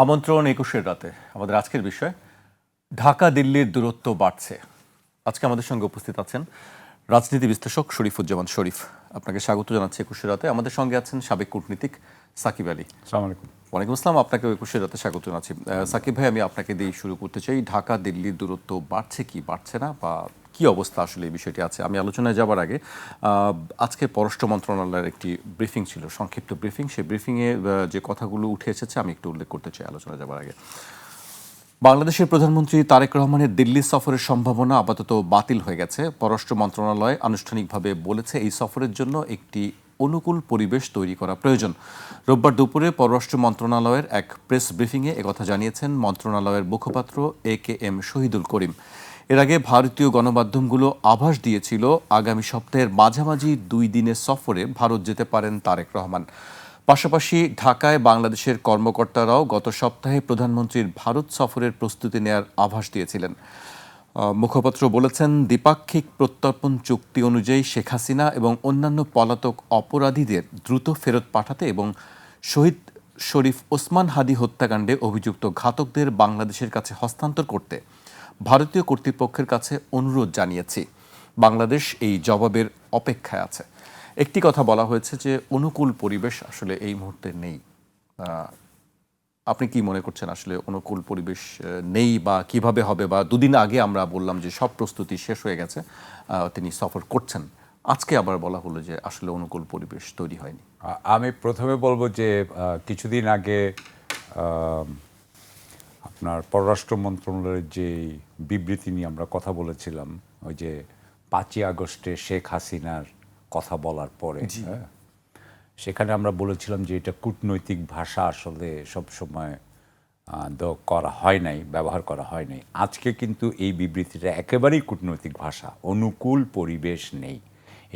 আমন্ত্রণ ২১-এর রাতে আমাদের আজকের বিষয় ঢাকা দিল্লির দূরত্ব বাড়ছে। আজকে আমাদের সঙ্গে উপস্থিত আছেন রাজনীতি বিশ্লেষক শরীফুজ্জামান শরীফ। আপনাকে স্বাগত জানাচ্ছি ২১-এর রাতে। আমাদের সঙ্গে আছেন সাবেক কূটনীতিক সাকিব আলী। আসসালামু আলাইকুম। ওয়ালাইকুম আসসালাম। আপনাকে ২১-এর রাতে স্বাগত জানাচ্ছি। সাকিব ভাই, আমি আপনাকে দিয়ে শুরু করতে চাই। ঢাকা দিল্লির দূরত্ব বাড়ছে কি বাড়ছে না, বা কি অবস্থা আসলে এই বিষয়টি আছে? আমি আলোচনায় যাবার আগে আজকে পররাষ্ট্র মন্ত্রণালয়ের একটি ব্রিফিং ছিল, সংক্ষিপ্ত ব্রিফিং। সেই ব্রিফিংয়ে যে কথাগুলো উঠে এসেছে আমি একটু উল্লেখ করতে চাই আলোচনায় যাবার আগে। বাংলাদেশের প্রধানমন্ত্রী তারেক রহমানের দিল্লি সফরের সম্ভাবনা আপাতত বাতিল হয়ে গেছে। পররাষ্ট্র মন্ত্রণালয় আনুষ্ঠানিকভাবে বলেছে এই সফরের জন্য একটি অনুকূল পরিবেশ তৈরি করা প্রয়োজন। রোববার দুপুরে পররাষ্ট্র মন্ত্রণালয়ের এক প্রেস ব্রিফিংয়ে একথা জানিয়েছেন মন্ত্রণালয়ের মুখপাত্র AKM শহীদুল করিম। এর আগে ভারতীয় গণমাধ্যমগুলো আভাস দিয়েছিল আগামী সপ্তাহের মাঝামাঝি 2 দিনের সফরে ভারত যেতে পারেন তারেক রহমান। পাশাপাশি ঢাকায় বাংলাদেশের কর্মকর্তারাও গত সপ্তাহে প্রধানমন্ত্রীর ভারত সফরের প্রস্তুতি নেয়ার আভাস দিয়েছিলেন। মুখপাত্র বলেছেন, দ্বিপাক্ষিক প্রত্যর্পণ চুক্তি অনুযায়ী শেখ হাসিনা এবং অন্যান্য পলাতক অপরাধীদের দ্রুত ফেরত পাঠাতে এবং শহীদ শরীফ ওসমান হাদি হত্যাকাণ্ডে অভিযুক্ত ঘাতকদের বাংলাদেশের কাছে হস্তান্তর করতে ভারতীয় কর্তৃপক্ষের কাছে অনুরোধ জানিয়েছি। বাংলাদেশ এই জবাবের অপেক্ষায় আছে। একটি কথা বলা হয়েছে যে অনুকূল পরিবেশ আসলে এই মুহূর্তে নেই। আপনি কি মনে করছেন আসলে অনুকূল পরিবেশ নেই, বা কিভাবে হবে? বা দুদিন আগে আমরা বললাম যে সব প্রস্তুতি শেষ হয়ে গেছে, তিনি সফর করছেন। আজকে আবার বলা হলো যে আসলে অনুকূল পরিবেশ তৈরি হয়নি। আমি প্রথমে বলবো যে কিছুদিন আগে আপনার পররাষ্ট্র মন্ত্রণালয়ের যে বিবৃতি নিয়ে আমরা কথা বলেছিলাম, ওই যে 5ই আগস্টে শেখ হাসিনার কথা বলার পরে, সেখানে আমরা বলেছিলাম যে এটা কূটনৈতিক ভাষা আসলে সবসময় করা হয় নাই, ব্যবহার করা হয় নাই। আজকে কিন্তু এই বিবৃতিটা একেবারেই কূটনৈতিক ভাষা, অনুকূল পরিবেশ নেই।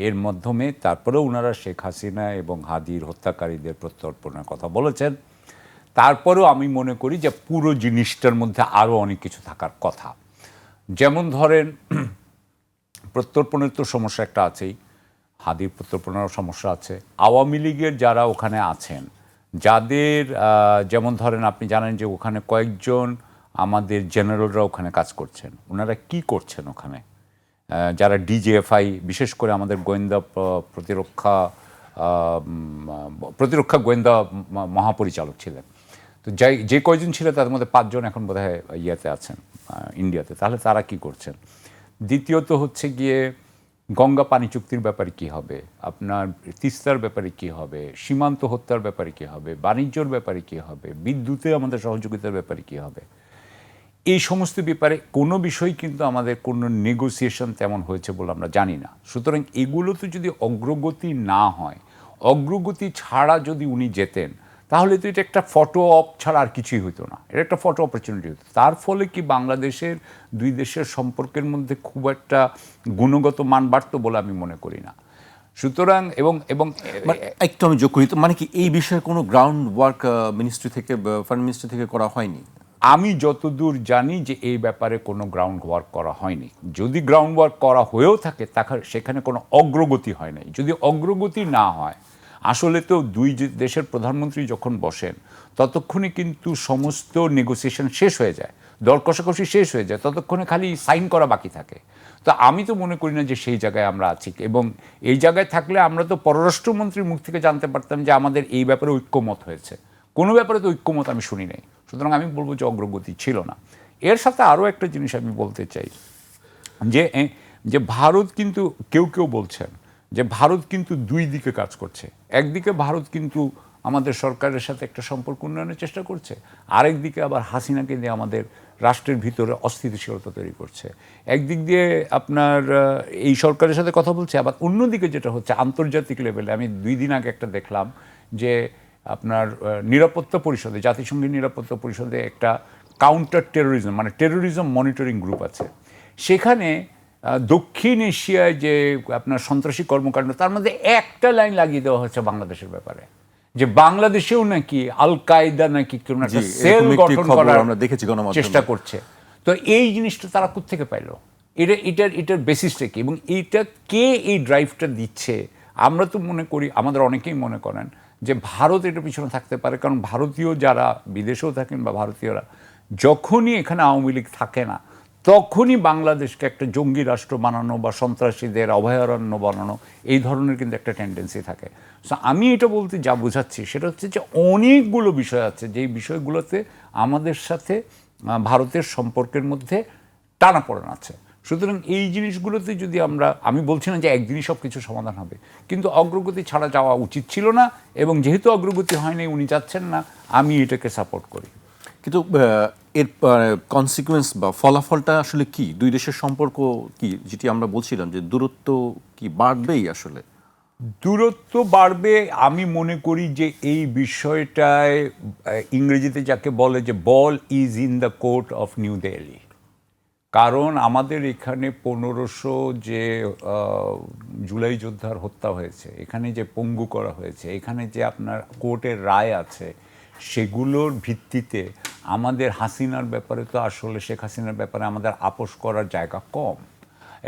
এর মাধ্যমে তারপরেও ওনারা শেখ হাসিনা এবং হাদির হত্যাকারীদের প্রত্যর্পণের কথা বলেছেন। তারপরেও আমি মনে করি যে পুরো জিনিসটার মধ্যে আরও অনেক কিছু থাকার কথা। যেমন ধরেন, প্রত্যর্পণের তো সমস্যা একটা আছেই, হাদির প্রত্যর্পণেরও সমস্যা আছে। আওয়ামী লীগের যারা ওখানে আছেন, যাদের যেমন ধরেন আপনি জানেন যে ওখানে কয়েকজন আমাদের জেনারেলরা ওখানে কাজ করছেন। ওনারা কি করছেন ওখানে? যারা DGFI, বিশেষ করে আমাদের গোয়েন্দা প্রতিরক্ষা গোয়েন্দা মহাপরিচালক ছিলেন। তো যে কয়জন ছিল তাদের মধ্যে 5 জন এখন বোধহয় ইয়েতে আছেন, ইন্ডিয়াতে। তাহলে তারা কি করছেন? দ্বিতীয়ত হচ্ছে গিয়ে গঙ্গা পানি চুক্তির ব্যাপারে কি হবে, আপনার তিস্তার ব্যাপারে কি হবে, সীমান্ত হত্যার ব্যাপারে কি হবে, বাণিজ্যর ব্যাপারে কি হবে, বিদ্যুতে আমাদের সহযোগিতার ব্যাপারে কি হবে। এই সমস্ত ব্যাপারে কোনো বিষয় কিন্তু আমাদের কোনো নেগোসিয়েশন তেমন হয়েছে বলে আমরা জানি না। সুতরাং এগুলোতে যদি অগ্রগতি না হয়, অগ্রগতি ছাড়া যদি উনি যেতেন, তাহলে তো এটা একটা ফটো অপ ছাড়া আর কিছুই হতো না। এটা একটা ফটো অপরচুনিটি হতো। তার ফলে কি বাংলাদেশের দুই দেশের সম্পর্কের মধ্যে খুব একটা গুণগত মান বাড়তো বলে আমি মনে করি না। সুতরাং এবং এবং একটু আমি যোগ করি, মানে কি এই বিষয়ে কোনো গ্রাউন্ড ওয়ার্ক মিনিস্ট্রি থেকে, ফরেন মিনিস্ট্রি থেকে করা হয়নি? আমি যতদূর জানি যে এই ব্যাপারে কোনো গ্রাউন্ড ওয়ার্ক করা হয়নি। যদি গ্রাউন্ড ওয়ার্ক করা হয়েও থাকে, সেখানে কোনো অগ্রগতি হয় নাই। যদি অগ্রগতি না হয়, আসলে তো দুই দেশের প্রধানমন্ত্রী যখন বসেন ততক্ষণে কিন্তু সমস্ত নেগোসিয়েশন শেষ হয়ে যায়, দর কষাকষি শেষ হয়ে যায়, ততক্ষণে খালি সাইন করা বাকি থাকে। তো আমি তো মনে করি না যে সেই জায়গায় আমরা আছি। এবং এই জায়গায় থাকলে আমরা তো পররাষ্ট্রমন্ত্রীর মুখ থেকে জানতে পারতাম যে আমাদের এই ব্যাপারে ঐক্যমত হয়েছে। কোনো ব্যাপারে তো ঐক্যমত আমি শুনি নাই। সুতরাং আমি বলবো যে অগ্রগতি ছিল না। এর সাথে আরও একটা জিনিস আমি বলতে চাই, যে ভারত কিন্তু কেউ বলছেন যে ভারত কিন্তু দুই দিকে কাজ করছে। একদিকে ভারত কিন্তু আমাদের সরকারের সাথে একটা সম্পর্ক উন্নয়নের চেষ্টা করছে, আরেকদিকে আবার হাসিনাকে দিয়ে আমাদের রাষ্ট্রের ভিতরে অস্থিতিশীলতা তৈরি করছে। একদিক দিয়ে আপনার এই সরকারের সাথে কথা বলছে, আবার অন্যদিকে যেটা হচ্ছে আন্তর্জাতিক লেভেলে, আমি 2 দিন আগে একটা দেখলাম যে আপনার নিরাপত্তা পরিষদে, জাতিসংঘের নিরাপত্তা পরিষদে একটা কাউন্টার টেরোরিজম, মানে টেরোরিজম মনিটরিং গ্রুপ আছে। সেখানে দক্ষিণ এশিয়ায় যে আপনার সন্ত্রাসী কর্মকাণ্ড, তার মধ্যে একটা লাইন লাগিয়ে দেওয়া হচ্ছে বাংলাদেশের ব্যাপারে, যে বাংলাদেশেও নাকি আল কায়দা নাকি কোনো একটা সেল গঠন করার চেষ্টা করছে। তো এই জিনিসটা তারা কোত্থেকে পাইলো? এটার বেসিসটা কি, এবং এইটা কে এই ড্রাইভটা দিচ্ছে? আমরা তো মনে করি, আমাদের অনেকেই মনে করেন যে ভারত এটার পিছনে থাকতে পারে, কারণ ভারতীয় যারা বিদেশেও থাকেন বা ভারতীয়রা যখনই এখানে আওয়ামী লীগ থাকে না তখনই বাংলাদেশকে একটা জঙ্গি রাষ্ট্র বানানো বা সন্ত্রাসীদের অভয়ারণ্য বানানো এই ধরনের কিন্তু একটা টেন্ডেন্সি থাকে। সো আমি এটা বলতে যা বোঝাচ্ছি সেটা হচ্ছে যে অনেকগুলো বিষয় আছে যেই বিষয়গুলোতে আমাদের সাথে ভারতের সম্পর্কের মধ্যে টানাপোড়েন আছে। সুতরাং এই জিনিসগুলোতে যদি আমি বলছি না যে একদিনই সব কিছু সমাধান হবে, কিন্তু অগ্রগতি ছাড়া যাওয়া উচিত ছিল না, এবং যেহেতু অগ্রগতি হয়নি, উনি যাচ্ছেন না, আমি এটাকে সাপোর্ট করি। কিন্তু এর কনসিকুয়েন্স বা ফলাফলটা আসলে কি? দুই দেশের সম্পর্ক কি, যেটি আমরা বলছিলাম যে দূরত্ব কি বাড়বেই আসলে? দূরত্ব বাড়বে। আমি মনে করি যে এই বিষয়টায় ইংরেজিতে যাকে বলে যে ball is in the court of New Delhi. কারণ আমাদের এখানে 1500 যে জুলাই যোদ্ধার হত্যা হয়েছে, এখানে যে পঙ্গু করা হয়েছে, এখানে যে আপনার কোর্টের রায় আছে, সেগুলোর ভিত্তিতে আমাদের হাসিনার ব্যাপারে তো আসলে শেখ হাসিনার ব্যাপারে আমাদের আপোষ করার জায়গা কম,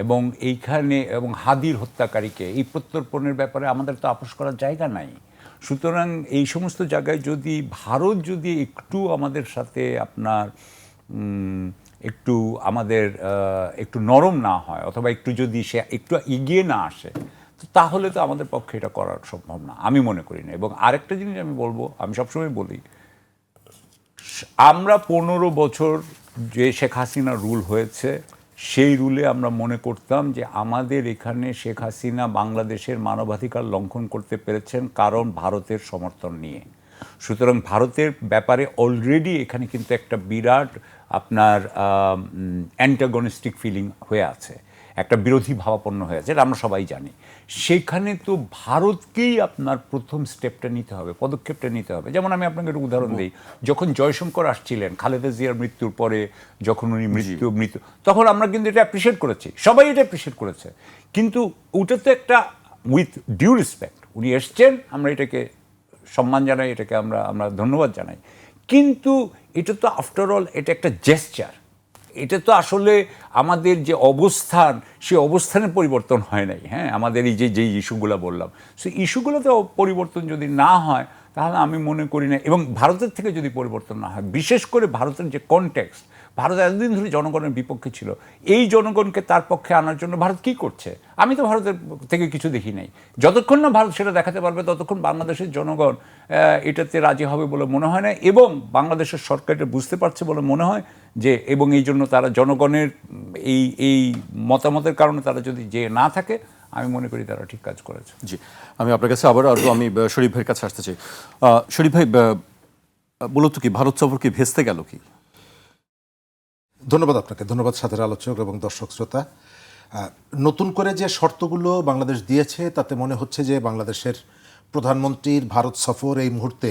এবং এইখানে এবং হাদির হত্যাকারীকে এই প্রত্যর্পণের ব্যাপারে আমাদের তো আপোষ করার জায়গা নাই। সুতরাং এই সমস্ত জায়গায় যদি ভারত যদি একটু আমাদের সাথে আপনার একটু আমাদের একটু নরম না হয়, অথবা একটু যদি সে একটু এগিয়ে না আসে, তো তাহলে তো আমাদের পক্ষে এটা করা সম্ভব না, আমি মনে করি না। এবং আরেকটা জিনিস আমি বলবো, আমি সবসময় বলি, আমরা 15 বছর যে শেখ হাসিনা রুল হয়েছে, সেই রুলে আমরা মনে করতাম যে আমাদের এখানে শেখ হাসিনা বাংলাদেশের মানবাধিকার লঙ্ঘন করতে পেরেছেন কারণ ভারতের সমর্থন নিয়ে। সুতরাং ভারতের ব্যাপারে অলরেডি এখানে কিন্তু একটা বিরাট আপনার অ্যান্টাগনিস্টিক ফিলিং হয়ে আছে, একটা বিরোধী ভাবাপন্ন হয়ে আছে, এটা আমরা সবাই জানি। সেখানে তো ভারতকেই আপনার প্রথম স্টেপটা নিতে হবে, পদক্ষেপটা নিতে হবে। যেমন আমি আপনাকে একটা উদাহরণ দিই, যখন জয়শঙ্কর আসছিলেন খালেদা জিয়ার মৃত্যুর পরে, যখন উনি মৃত্যু তখন আমরা কিন্তু এটা অ্যাপ্রিসিয়েট করেছি, সবাই এটা অ্যাপ্রিসিয়েট করেছে। কিন্তু ওটা তো একটা উইথ ডিউ রেসপেক্ট, উনি এসছেন, আমরা এটাকে সম্মান জানাই, এটাকে আমরা ধন্যবাদ জানাই। কিন্তু এটা তো আফটার অল এটা একটা জেস্চার, এটা তো আসলে আমাদের যে অবস্থান, সেই অবস্থানের পরিবর্তন হয় নাই। হ্যাঁ, আমাদের এই যে ইস্যুগুলো বললাম, সেই ইস্যুগুলোতে পরিবর্তন যদি না হয়, তাহলে আমি মনে করি না, এবং ভারতের থেকে যদি পরিবর্তন না হয়, বিশেষ করে ভারতের যে কনটেক্সট, ভারত এতদিন ধরে জনগণের বিপক্ষে ছিল, এই জনগণকে তার পক্ষে আনার জন্য ভারত কী করছে? আমি তো ভারতের থেকে কিছু দেখি নাই। যতক্ষণ না ভারত সেটা দেখাতে পারবে, ততক্ষণ বাংলাদেশের জনগণ এটাতে রাজি হবে বলে মনে হয় না, এবং বাংলাদেশের সরকার এটা বুঝতে পারছে বলে মনে হয় যে, এবং এই জন্য তারা জনগণের এই মতামতের কারণে তারা যদি যে না থাকে, আমি মনে করি তারা ঠিক কাজ করেছে। জি, আমি আপনার কাছে আবার আমি শরীফ ভাইয়ের কাছে আসতে চাই। শরীফ ভাই, মূলত কি ভারত সফর কি ভেস্তে গেল কি? ধন্যবাদ আপনাকে, ধন্যবাদ সাথের আলোচক এবং দর্শক শ্রোতা। নতুন করে যে শর্তগুলো বাংলাদেশ দিয়েছে, তাতে মনে হচ্ছে যে বাংলাদেশের প্রধানমন্ত্রীর ভারত সফর এই মুহূর্তে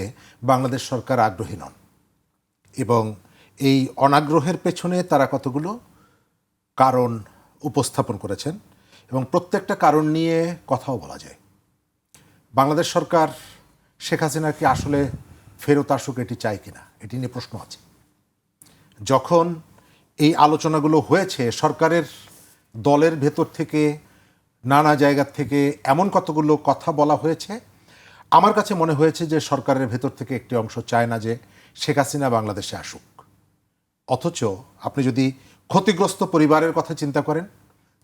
বাংলাদেশ সরকার আগ্রহী নন, এবং এই অনাগ্রহের পেছনে তারা কতগুলো কারণ উপস্থাপন করেছেন, এবং প্রত্যেকটা কারণ নিয়ে কথাও বলা যায়। বাংলাদেশ সরকার শেখ হাসিনাকে আসলে ফেরত আসুক এটি চায় কিনা, এটি নিয়ে প্রশ্ন আছে। যখন এই আলোচনাগুলো হয়েছে, সরকারের দলের ভেতর থেকে নানা জায়গা থেকে এমন কতগুলো কথা বলা হয়েছে, আমার কাছে মনে হয়েছে যে সরকারের ভেতর থেকে একটি অংশ চায় না যে শেখ হাসিনা বাংলাদেশে আসুক। অথচ আপনি যদি ক্ষতিগ্রস্ত পরিবারের কথা চিন্তা করেন,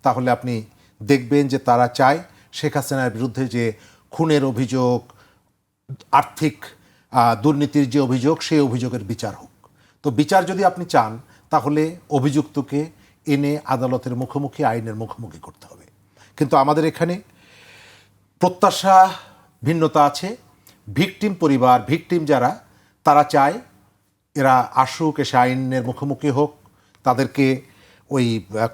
তাহলে আপনি দেখবেন যে তারা চায় শেখ হাসিনার বিরুদ্ধে যে খুনের অভিযোগ, আর্থিক দুর্নীতির যে অভিযোগ, সেই অভিযোগের বিচার হোক। তো বিচার যদি আপনি চান, তাহলে অভিযুক্তকে এনে আদালতের মুখোমুখি, আইনের মুখোমুখি করতে হবে। কিন্তু আমাদের এখানে প্রত্যাশা ভিন্নতা আছে। ভিকটিম পরিবার, ভিকটিম যারা, তারা চায় এরা আসুক, এসে আইনের মুখোমুখি হোক, তাদেরকে ওই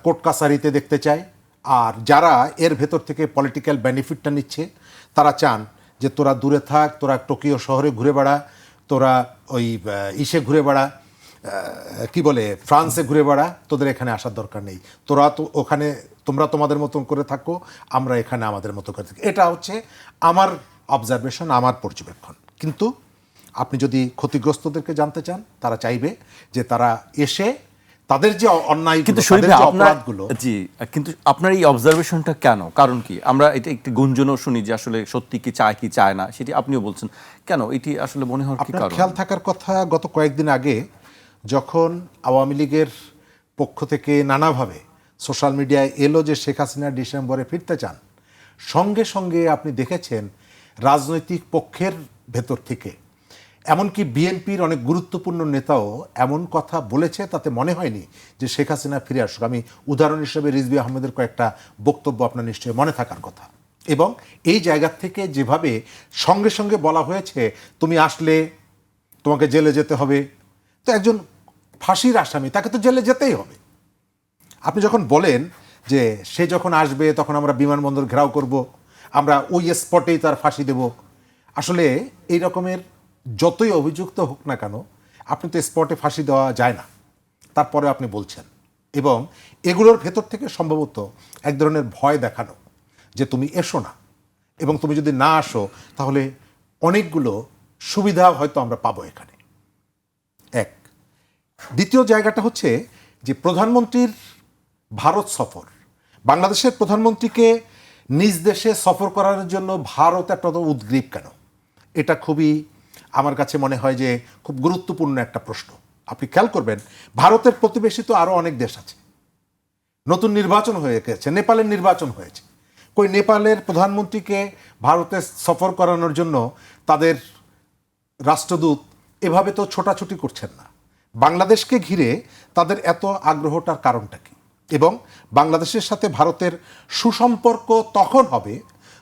কোর্ট কাছারিতে দেখতে চায়। আর যারা এর ভেতর থেকে পলিটিক্যাল বেনিফিটটা নিচ্ছে, তারা চান যে তোরা দূরে থাক, তোরা টোকিও শহরে ঘুরে বেড়া, তোরা ওই ইসে ঘুরে বেড়া, কি বলে ফ্রান্সে ঘুরে বেড়া, তোদের এখানে আসার দরকার নেই, তোরা তো ওখানে, তোমরা তোমাদের মতন করে থাকো, আমরা এখানে আমাদের মতো করে থাকি। এটা হচ্ছে আমার অবজারভেশন, আমার পর্যবেক্ষণ। কিন্তু আপনি যদি ক্ষতিগ্রস্তদেরকে জানতে চান, তারা চাইবে যে তারা এসে তাদের যে অন্যায়, কিন্তু শরীফ ভাই, আপনার অপরাধগুলো। জি, কিন্তু আপনার এই অবজারভেশনটা কেন? কারণ কি? আমরা এটা একটু গুঞ্জনও শুনি যে আসলে সত্যি কি চায় না, সেটি আপনিও বলছেন। কেন এটি আসলে মনে হওয়ার কি আপনার কারণ? খেয়াল থাকার কথা, গত কয়েকদিন আগে যখন আওয়ামী লীগের পক্ষ থেকে নানাভাবে সোশ্যাল মিডিয়ায় এলো যে শেখ হাসিনা ডিসেম্বরে ফিরতে চান, সঙ্গে সঙ্গে আপনি দেখেছেন রাজনৈতিক পক্ষের ভেতর থেকে এমনকি বিএনপির অনেক গুরুত্বপূর্ণ নেতাও এমন কথা বলেছে, তাতে মনে হয়নি যে শেখ হাসিনা ফিরে আসুক। আমি উদাহরণ হিসেবে রিজভী আহমেদের কয়েকটা বক্তব্য আপনার নিশ্চয়ই মনে থাকার কথা। এবং এই জায়গা থেকে যেভাবে সঙ্গে সঙ্গে বলা হয়েছে, তুমি আসলে তোমাকে জেলে যেতে হবে, তো একজন ফাঁসির আসামি, তাকে তো জেলে যেতেই হবে। আপনি যখন বলেন যে সে যখন আসবে তখন আমরা বিমানবন্দর ঘেরাও করব, আমরা ওই স্পটেই তার ফাঁসি দেব, আসলে এই রকমের যতই অভিযুক্ত হোক না কেন, আপনি তো স্পটে ফাঁসি দেওয়া যায় না, তারপরে আপনি বলছেন। এবং এগুলোর ভেতর থেকে সম্ভবত এক ধরনের ভয় দেখানো যে তুমি এসো না, এবং তুমি যদি না আসো তাহলে অনেকগুলো সুবিধা হয়তো আমরা পাবো এখানে। এক, দ্বিতীয় জায়গাটা হচ্ছে যে প্রধানমন্ত্রীর ভারত সফর, বাংলাদেশের প্রধানমন্ত্রীকে নিজ দেশে সফর করার জন্য ভারত একটা উদ্গ্রীব কেন? এটা খুবই আমার কাছে মনে হয় যে খুব গুরুত্বপূর্ণ একটা প্রশ্ন। আপনি খেয়াল করবেন ভারতের প্রতিবেশী তো আরও অনেক দেশ আছে, নতুন নির্বাচন হয়ে গেছে, নেপালের নির্বাচন হয়েছে, কই নেপালের প্রধানমন্ত্রীকে ভারতে সফর করানোর জন্য তাদের রাষ্ট্রদূত এভাবে তো ছোটাছুটি করছেন না। বাংলাদেশকে ঘিরে তাদের এত আগ্রহটার কারণটা কি? এবং বাংলাদেশের সাথে ভারতের সুসম্পর্ক তখন হবে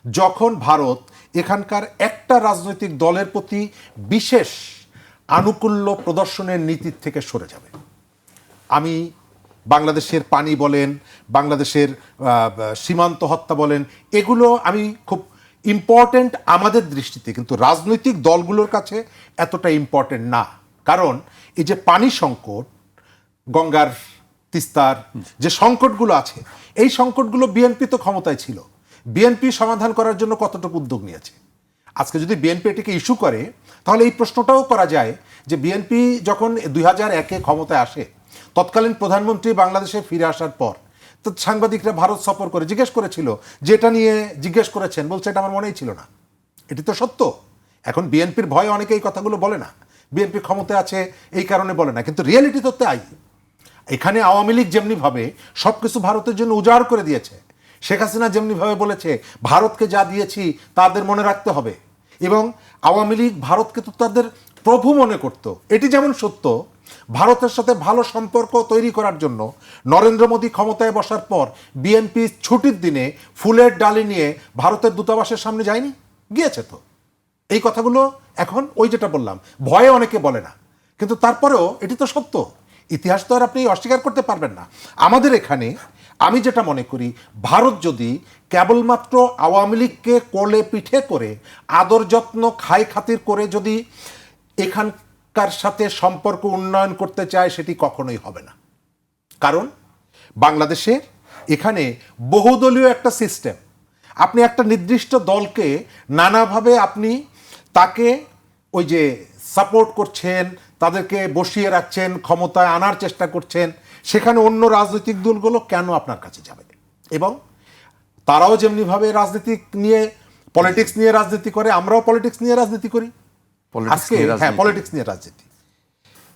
যখন ভারত এখানকার একটা রাজনৈতিক দলের প্রতি বিশেষ আনুকূল্য প্রদর্শনের নীতির থেকে সরে যাবে। আমি বাংলাদেশের পানি বলেন, বাংলাদেশের সীমান্ত হত্যা বলেন, এগুলো আমি খুব ইম্পর্ট্যান্ট আমাদের দৃষ্টিতে, কিন্তু রাজনৈতিক দলগুলোর কাছে এতটা ইম্পর্ট্যান্ট না। কারণ এই যে পানি সংকট, গঙ্গার তিস্তার যে সংকটগুলো আছে, এই সংকটগুলো বিএনপি তো ক্ষমতায় ছিল, বিএনপি সমাধান করার জন্য কতটুকু উদ্যোগ নিয়েছে? আজকে যদি বিএনপি এটিকে ইস্যু করে তাহলে এই প্রশ্নটাও করা যায় যে বিএনপি যখন 2001-এ ক্ষমতায় আসে, তৎকালীন প্রধানমন্ত্রী বাংলাদেশে ফিরে আসার পর তো সাংবাদিকরা ভারত সফর করে জিজ্ঞেস করেছিল, যেটা নিয়ে জিজ্ঞেস করেছেন, বলছে এটা আমার মনেই ছিল না। এটি তো সত্য। এখন বিএনপির ভয়ে অনেকে এই কথাগুলো বলে না, বিএনপি ক্ষমতায় আছে এই কারণে বলে না, কিন্তু রিয়েলিটি তো তাই। এখানে আওয়ামী লীগ যেমনিভাবে সব কিছু ভারতের জন্য উজাড় করে দিয়েছে, শেখ হাসিনা যেমনিভাবে বলেছে ভারতকে যা দিয়েছি তাদের মনে রাখতে হবে, এবং আওয়ামী লীগ ভারতকে তো তাদের প্রভু মনে করত। এটি যেমন সত্য, ভারতের সাথে ভালো সম্পর্ক তৈরি করার জন্য নরেন্দ্র মোদী ক্ষমতায় বসার পর বিএনপি ছুটির দিনে ফুলের ডালি নিয়ে ভারতের দূতাবাসের সামনে যায়নি, গিয়েছে তো। এই কথাগুলো এখন ওই যেটা বললাম, ভয়ে অনেকে বলে না, কিন্তু তারপরেও এটি তো সত্য। ইতিহাস তো আর আপনি অস্বীকার করতে পারবেন না। আমাদের এখানে আমি যেটা মনে করি, ভারত যদি কেবলমাত্র আওয়ামী লীগকে কোলে পিঠে করে আদর যত্ন খাই খাতির করে যদি এখানকার সাথে সম্পর্ক উন্নয়ন করতে চায়, সেটি কখনোই হবে না। কারণ বাংলাদেশে এখানে বহুদলীয় একটা সিস্টেম, আপনি একটা নির্দিষ্ট দলকে নানাভাবে আপনি তাকে ওই যে সাপোর্ট করছেন, তাদেরকে বসিয়ে রাখছেন, ক্ষমতায় আনার চেষ্টা করছেন, সেখানে অন্য রাজনৈতিক দলগুলো কেন আপনার কাছে যাবে? এবং তারাও যেমনিভাবে রাজনীতি নিয়ে, পলিটিক্স নিয়ে রাজনীতি করে, আমরাও পলিটিক্স নিয়ে রাজনীতি করি। আজকে হ্যাঁ, পলিটিক্স নিয়ে রাজনীতি।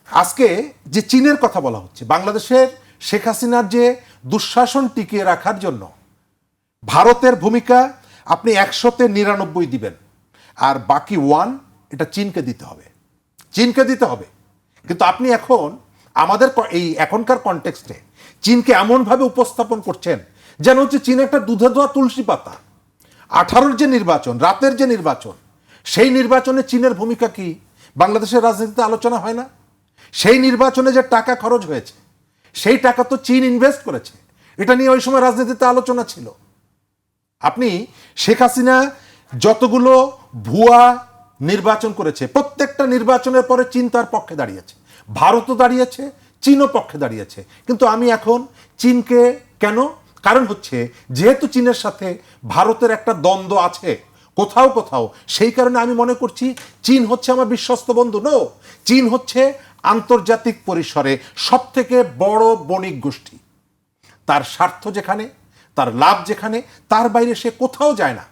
আজকে যে চীনের কথা বলা হচ্ছে, বাংলাদেশের শেখ হাসিনার যে দুঃশাসন টিকিয়ে রাখার জন্য ভারতের ভূমিকা আপনি 100-তে 99 দিবেন, আর বাকি 1 এটা চীনকে দিতে হবে, চীনকে দিতে হবে। কিন্তু আপনি এখন আমাদের এই এখনকার কনটেক্সটে চীনকে এমনভাবে উপস্থাপন করছেন যেন হচ্ছে চীন একটা দুধে ধোয়া তুলসী পাতা। 18-র যে নির্বাচন, রাতের যে নির্বাচন, সেই নির্বাচনে চীনের ভূমিকা কি বাংলাদেশের রাজনীতিতে আলোচনা হয় না? সেই নির্বাচনে যে টাকা খরচ হয়েছে, সেই টাকা তো চীন ইনভেস্ট করেছে, এটা নিয়ে ওই সময় রাজনীতিতে আলোচনা ছিল। আপনি শেখ হাসিনা যতগুলো ভুয়া নির্বাচন করেছে, প্রত্যেকটা নির্বাচনের পরে চীন তার পক্ষে দাঁড়িয়েছে, ভারতও দাঁড়িয়েছে, চীনও পক্ষে দাঁড়িয়েছে। কিন্তু আমি এখন চীনকে কেন, কারণ হচ্ছে যেহেতু চীনের সাথে ভারতের একটা দ্বন্দ্ব আছে কোথাও কোথাও, সেই কারণে আমি মনে করছি চীন হচ্ছে আমার বিশ্বস্ত বন্ধু। নো, চীন হচ্ছে আন্তর্জাতিক পরিসরে সবথেকে বড় বণিক গোষ্ঠী। তার স্বার্থ যেখানে, তার লাভ যেখানে, তার বাইরে সে কোথাও যায় না,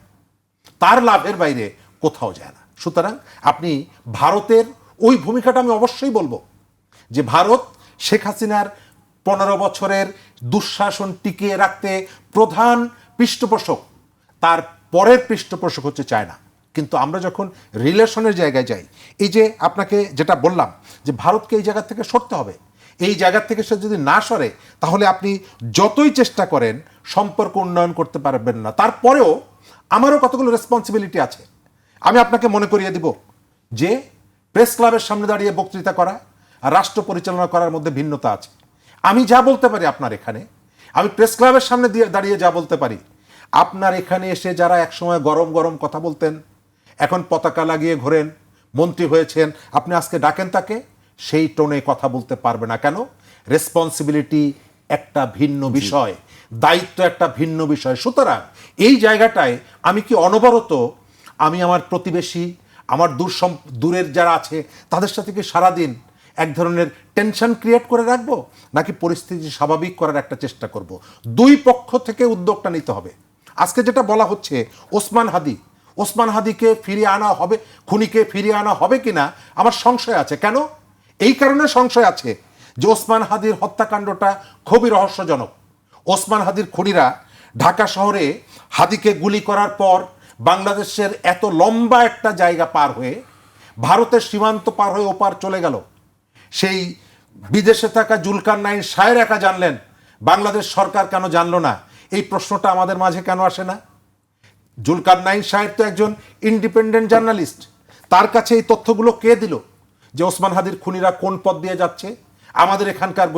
তার লাভের বাইরে কোথাও যায় না। সুতরাং আপনি ভারতের ওই ভূমিকাটা আমি অবশ্যই বলবো যে ভারত শেখ হাসিনার 15 বছরের দুঃশাসন টিকিয়ে রাখতে প্রধান পৃষ্ঠপোষক, তার পরের পৃষ্ঠপোষক হচ্ছে চায়না। কিন্তু আমরা যখন রিলেশনের জায়গায় যাই, এই যে আপনাকে যেটা বললাম যে ভারতকে এই জায়গা থেকে সরতে হবে, এই জায়গা থেকে সে যদি না সরে তাহলে আপনি যতই চেষ্টা করেন সম্পর্ক উন্নয়ন করতে পারবেন না। তারপরেও আমারও কতগুলো রেসপন্সিবিলিটি আছে। আমি আপনাকে মনে করিয়ে দিব যে প্রেস ক্লাবের সামনে দাঁড়িয়ে বক্তৃতা করা আর রাষ্ট্র পরিচালনা করার মধ্যে ভিন্নতা আছে। আমি যা বলতে পারি আপনার এখানে, আমি প্রেস ক্লাবের সামনে দিয়ে দাঁড়িয়ে যা বলতে পারি, আপনার এখানে এসে যারা একসময় গরম গরম কথা বলতেন, এখন পতাকা লাগিয়ে ঘোরেন, মন্ত্রী হয়েছেন, আপনি আজকে ডাকেন তাকে, সেই টোনে কথা বলতে পারবে না। কেন? রেসপন্সিবিলিটি একটা ভিন্ন বিষয়, দায়িত্ব একটা ভিন্ন বিষয়। সুতরাং এই জায়গাটায় আমি কি অনবরত আমি আমার প্রতিবেশী, আমার দূরের যারা আছে তাদের সাথে কি সারাদিন এক ধরনের টেনশন ক্রিয়েট করে রাখবো, নাকি পরিস্থিতি স্বাভাবিক করার একটা চেষ্টা করব? দুই পক্ষ থেকে উদ্যোগটা নিতে হবে। আজকে যেটা বলা হচ্ছে ওসমান হাদিকে ফিরিয়ে আনা হবে, খুনিকে ফিরিয়ে আনা হবে কিনা আমার সংশয় আছে। কেন? এই কারণে সংশয় আছে যে ওসমান হাদির হত্যাকাণ্ডটা খুবই রহস্যজনক। ওসমান হাদির খুনিরা ঢাকা শহরে হাদিকে গুলি করার পর বাংলাদেশের এত লম্বা একটা জায়গা পার হয়ে, ভারতের সীমান্ত পার হয়ে ওপার চলে গেল। সেই বিদেশে থাকা জুলকারনাইন শাহের একা জানলেন, বাংলাদেশ সরকার কেন জানলো না? এই প্রশ্নটা আমাদের মাঝে কেন আসে না? জুলকারনাইন শাহের তো একজন ইন্ডিপেন্ডেন্ট জার্নালিস্ট, তার কাছে এই তথ্যগুলো কে দিল যে ওসমান হাদির খুনিরা কোন পথ দিয়ে যাচ্ছে? আমাদের এখানকার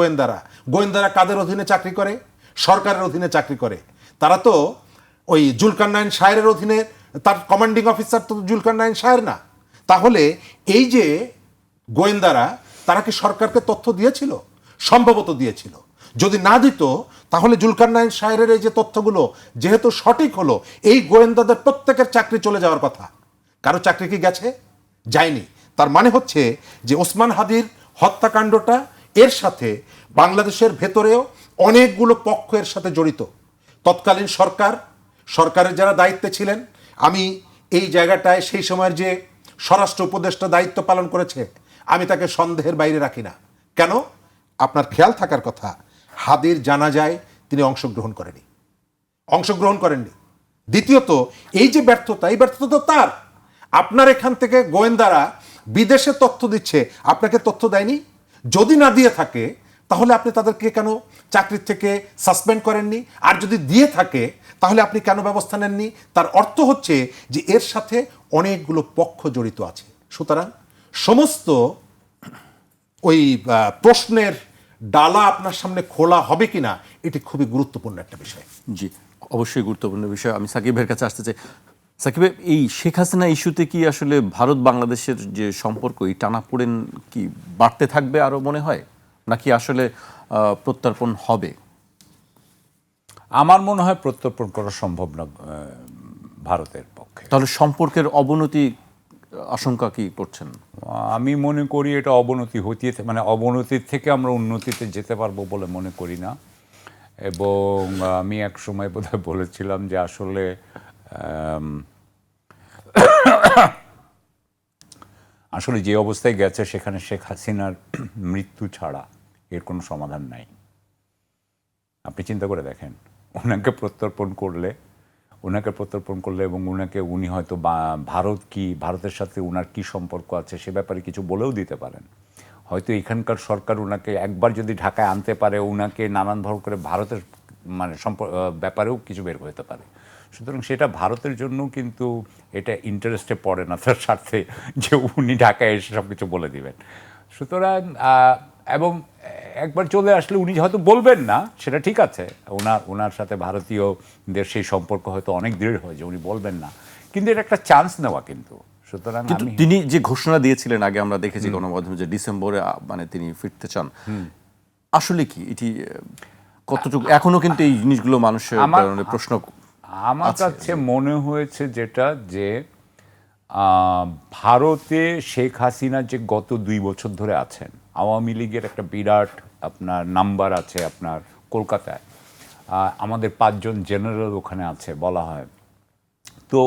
গোয়েন্দারা কাদের অধীনে চাকরি করে? সরকারের অধীনে চাকরি করে। তারা তো ওই জুলকারনাইন শাহের অধীনে, তার কমান্ডিং অফিসার তো জুলকারনাইন শাহের না। তাহলে এই যে গোয়েন্দারা, তারা কি সরকারকে তথ্য দিয়েছিল? সম্ভবত দিয়েছিল। যদি না দিত তাহলে জুলকারনাইন শাহের এই যে তথ্যগুলো যেহেতু সঠিক হলো, এই গোয়েন্দাদের প্রত্যেকের চাকরি চলে যাওয়ার কথা। কারো চাকরি কি গেছে? যায়নি। তার মানে হচ্ছে যে ওসমান হাদির হত্যাকাণ্ডটা, এর সাথে বাংলাদেশের ভেতরেও অনেকগুলো পক্ষ এর সাথে জড়িত। তৎকালীন সরকারের যারা দায়িত্বে ছিলেন, আমি এই জায়গাটায় সেই সময়ের যে স্বরাষ্ট্র উপদেষ্টা দায়িত্ব পালন করেছে, আমি তাকে সন্দেহের বাইরে রাখি না। কেন? আপনার খেয়াল থাকার কথা, হাদির জানাজায় তিনি অংশগ্রহণ করেননি। দ্বিতীয়ত, এই যে ব্যর্থতা, এই ব্যর্থতা তো তার। আপনার এখান থেকে গোয়েন্দারা বিদেশে তথ্য দিচ্ছে, আপনাকে তথ্য দেয়নি। যদি না দিয়ে থাকে তাহলে আপনি তাদেরকে কেন চাকরির থেকে সাসপেন্ড করেননি? আর যদি দিয়ে থাকে তাহলে আপনি কেন ব্যবস্থা নেননি? তার অর্থ হচ্ছে যে এর সাথে অনেকগুলো পক্ষ জড়িত আছে। সুতরাং সমস্ত ওই প্রশ্নের ডালা আপনার সামনে খোলা হবে কিনা, এটি খুবই গুরুত্বপূর্ণ একটা বিষয়। জি, অবশ্যই গুরুত্বপূর্ণ বিষয়। আমি সাকিবের কাছে আসতে চাই। সাকিব ভাই, এই শেখ হাসিনা ইস্যুতে কি আসলে ভারত বাংলাদেশের যে সম্পর্ক, এই টানাপোড়েন কি বাড়তে থাকবে আরো মনে হয়, নাকি আসলে প্রত্যর্পণ হবে? আমার মনে হয় প্রত্যর্পণ করা সম্ভব না ভারতের পক্ষে। তাহলে সম্পর্কের অবনতি আশঙ্কা কি করছেন? আমি মনে করি এটা অবনতি মানে অবনতির থেকে আমরা উন্নতিতে যেতে পারবো বলে মনে করি না। এবং আমি এক সময় বোধহয় বলেছিলাম যে আসলে আসলে যে অবস্থায় গেছে সেখানে শেখ হাসিনার মৃত্যু ছাড়া এর কোনো সমাধান নাই। আপনি চিন্তা করে দেখেন, ওনাকে প্রত্যর্পণ করলে এবং উনি হয়তো ভারতের সাথে ওনার কি সম্পর্ক আছে সে ব্যাপারে কিছু বলেও দিতে পারেন। হয়তো এখানকার সরকার ওনাকে একবার যদি ঢাকায় আনতে পারে, ওনাকে নানানভাবে করে ভারতের মানে ব্যাপারেও কিছু বের হতে পারে। সুতরাং সেটা ভারতের জন্য কিন্তু এটা ইন্টারেস্টে পড়ে না তার স্বার্থে যে উনি ঢাকায় এসে সব কিছু বলে দিবেন। সুতরাং এবং একবার চলে আসলে উনি হয়তো বলবেন না, সেটা ঠিক আছে, ওনার সাথে ভারতীয়দের সেই সম্পর্ক হয়তো অনেক দৃঢ় হয় যে উনি বলবেন না, কিন্তু এটা একটা চান্স নেওয়া। কিন্তু সুতরাং তিনি যে ঘোষণা দিয়েছিলেন আগে আমরা দেখেছি গণমাধ্যমে যে ডিসেম্বরে মানে তিনি ফিরতে চান, আসলে কি এটি কতটুকু এখনো কিন্তু এই জিনিসগুলো মানুষের প্রশ্ন? আমার কাছে মনে হয়েছে যেটা যে ভারতে শেখ হাসিনা যে গত 2 বছর ধরে আছেন, আওয়ামী লীগের একটা বিরাট আপনার নাম্বার আছে আপনার কলকাতায়, আমাদের 5 জন জেনারেল ওখানে আছে বলা হয়। তো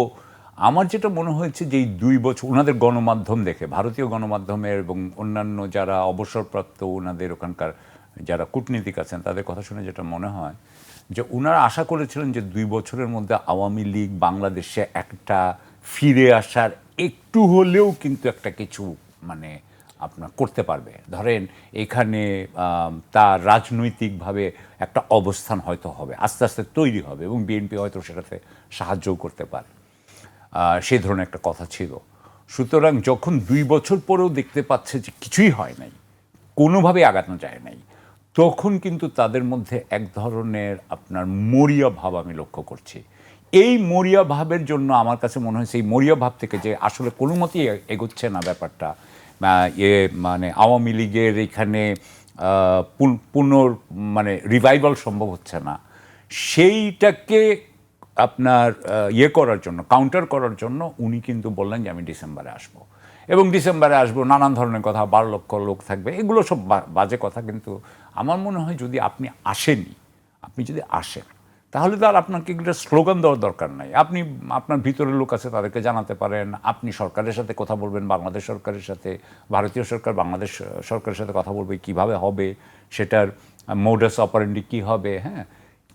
আমার যেটা মনে হয়েছে যে এই 2 বছর ওনাদের গণমাধ্যম দেখে, ভারতীয় গণমাধ্যমের এবং অন্যান্য যারা অবসরপ্রাপ্ত ওনাদের ওখানকার যারা কূটনীতিক আছেন তাদের কথা শুনে যেটা মনে হয় যে ওনারা আশা করেছিলেন যে 2 বছরের মধ্যে আওয়ামী লীগ বাংলাদেশে একটা ফিরে আসার একটু হলেও কিন্তু একটা কিছু মানে আপনার করতে পারবে। ধরেন এখানে তার রাজনৈতিকভাবে একটা অবস্থান হয়তো হবে, আস্তে আস্তে তৈরি হবে এবং বিএনপি হয়তো সেটাতে সাহায্যও করতে পারে, সেই ধরনের একটা কথা ছিল। সুতরাং যখন 2 বছর পরেও দেখতে পাচ্ছে যে কিছুই হয় নাই, কোনোভাবে আগানো যায় নাই, তখন কিন্তু তাদের মধ্যে এক ধরনের আপনার মরিয়া ভাব আমি লক্ষ্য করছি। এই মরিয়া ভাবের জন্য আমার কাছে মনে হয়েছে এই মরিয়া ভাব থেকে যে আসলে কোনো মতেই এগোচ্ছে না ব্যাপারটা, মানে আওয়ামী লীগের এখানে মানে রিভাইভাল সম্ভব হচ্ছে না, সেইটাকে আপনার করার জন্য, কাউন্টার করার জন্য উনি কিন্তু বললেন যে আমি ডিসেম্বরে আসবো এবং ডিসেম্বরে আসবো, নানান ধরনের কথা, 12 লক্ষ লোক থাকবে, এগুলো সব বাজে কথা। কিন্তু আমার মনে হয় যদি আপনি আসেনই, আপনি যদি আসেন তাহলে তো আর আপনাকে এগুলো স্লোগান দেওয়ার দরকার নাই। আপনি আপনার ভিতরের লোক আছে তাদেরকে জানাতে পারেন, আপনি সরকারের সাথে কথা বলবেন, বাংলাদেশ সরকারের সাথে, ভারতীয় সরকার বাংলাদেশ সরকারের সাথে কথা বলবে কিভাবে হবে, সেটার মোডাস অপারেন্ডি কী হবে। হ্যাঁ,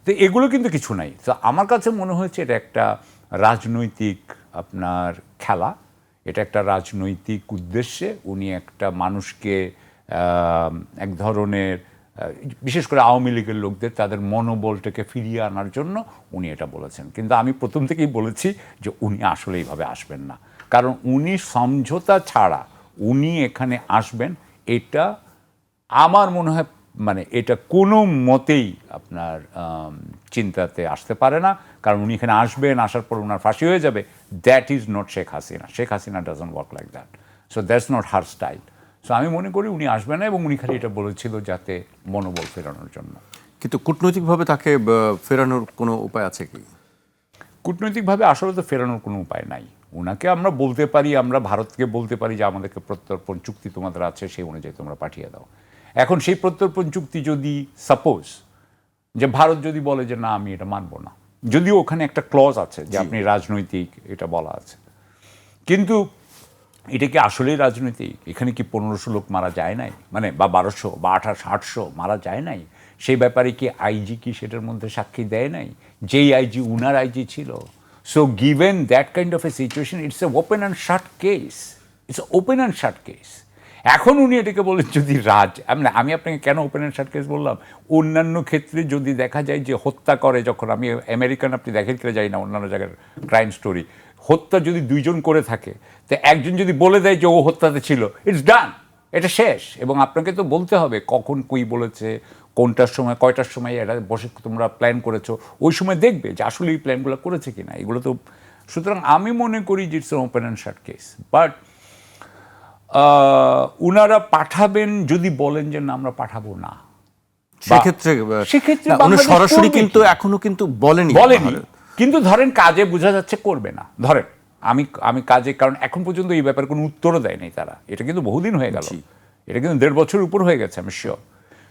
তো এগুলো কিন্তু কিছু নাই। তো আমার কাছে মনে হয়েছে এটা একটা রাজনৈতিক আপনার খেলা, এটা একটা রাজনৈতিক উদ্দেশ্যে উনি একটা মানুষকে এক ধরনের, বিশেষ করে আওয়ামী লীগের লোকদের তাদের মনোবলটাকে ফিরিয়ে আনার জন্য উনি এটা বলেছেন। কিন্তু আমি প্রথম থেকেই বলেছি যে উনি আসলে এইভাবে আসবেন না, কারণ উনি সমঝোতা ছাড়া উনি এখানে আসবেন এটা আমার মনে হয় মানে এটা কোনো মতেই আপনার চিন্তাতে আসতে পারে না। কারণ উনি এখানে আসবেন, আসার পর ওনার ফাঁসি হয়ে যাবে, that is not Sheikh Hasina. Sheikh Hasina doesn't work like that, so that's not her style. So আমি মনে করি উনি আসবেন না এবং উনি খালি এটা বলেছিল যাতে মনোবল ফেরানোর জন্য। কিন্তু কূটনৈতিকভাবে তাকে ফেরানোর কোনো উপায় আছে কি? কূটনৈতিকভাবে আসলে তো ফেরানোর কোনো উপায় নাই। ওনাকে আমরা বলতে পারি, আমরা ভারতকে বলতে পারি যে আমাদেরকে প্রত্যর্পণ চুক্তি তোমাদের আছে, সেই অনুযায়ী তোমরা পাঠিয়ে দাও। এখন সেই প্রত্যর্পণ চুক্তি যদি সাপোজ যে ভারত যদি বলে যে না আমি এটা মানব না, যদিও ওখানে একটা ক্লজ আছে যে আপনি রাজনৈতিক, এটা বলা আছে, কিন্তু এটা কি আসলেই রাজনৈতিক? এখানে কি 1500 লোক মারা যায় নাই, মানে বা 1200 বা 800 মারা যায় নাই? সেই ব্যাপারে কি আইজি কি সেটার মধ্যে সাক্ষী দেয় নাই? যেই আইজি উনার আইজি ছিল। So given that kind of a situation, it's a open and shut case, it's open and shut case. এখন উনি এটাকে বলেন যদি আমি আপনাকে কেন ওপেন অ্যান্ড শাট কেস বললাম, অন্যান্য ক্ষেত্রে যদি দেখা যায় যে হত্যা করে, যখন আমি আমেরিকান আপনি দেখেন কেটে যাই না অন্যান্য জায়গার ক্রাইম স্টোরি, হত্যা যদি 2 জন করে থাকে তো একজন যদি বলে দেয় যে ও হত্যাতে ছিল, ইটস ডান, এটা শেষ। এবং আপনাকে তো বলতে হবে কখন কই বলেছে, কোনটার সময়, কয়টার সময় এটা বসে তোমরা প্ল্যান করেছো, ওই সময় দেখবে যে আসলে এই প্ল্যানগুলো করেছে কিনা এগুলো তো। সুতরাং আমি মনে করি যে it's open and shut case. But উনারা পাঠাবেন যদি বলেন যে না আমরা পাঠাবো না, সেক্ষেত্রে উনি সরাসরি কিন্তু এখনো কিন্তু বলেনি। কিন্তু ধরেন কাজে বোঝা যাচ্ছে করবে না। ধরেন আমি কাজে, কারণ এখন পর্যন্ত এই ব্যাপারে কোনো উত্তরও দেয়নি তারা, এটা কিন্তু বহুদিন হয়ে গেল, এটা কিন্তু 1.5 বছর উপর হয়ে গেছে আমি শিওর।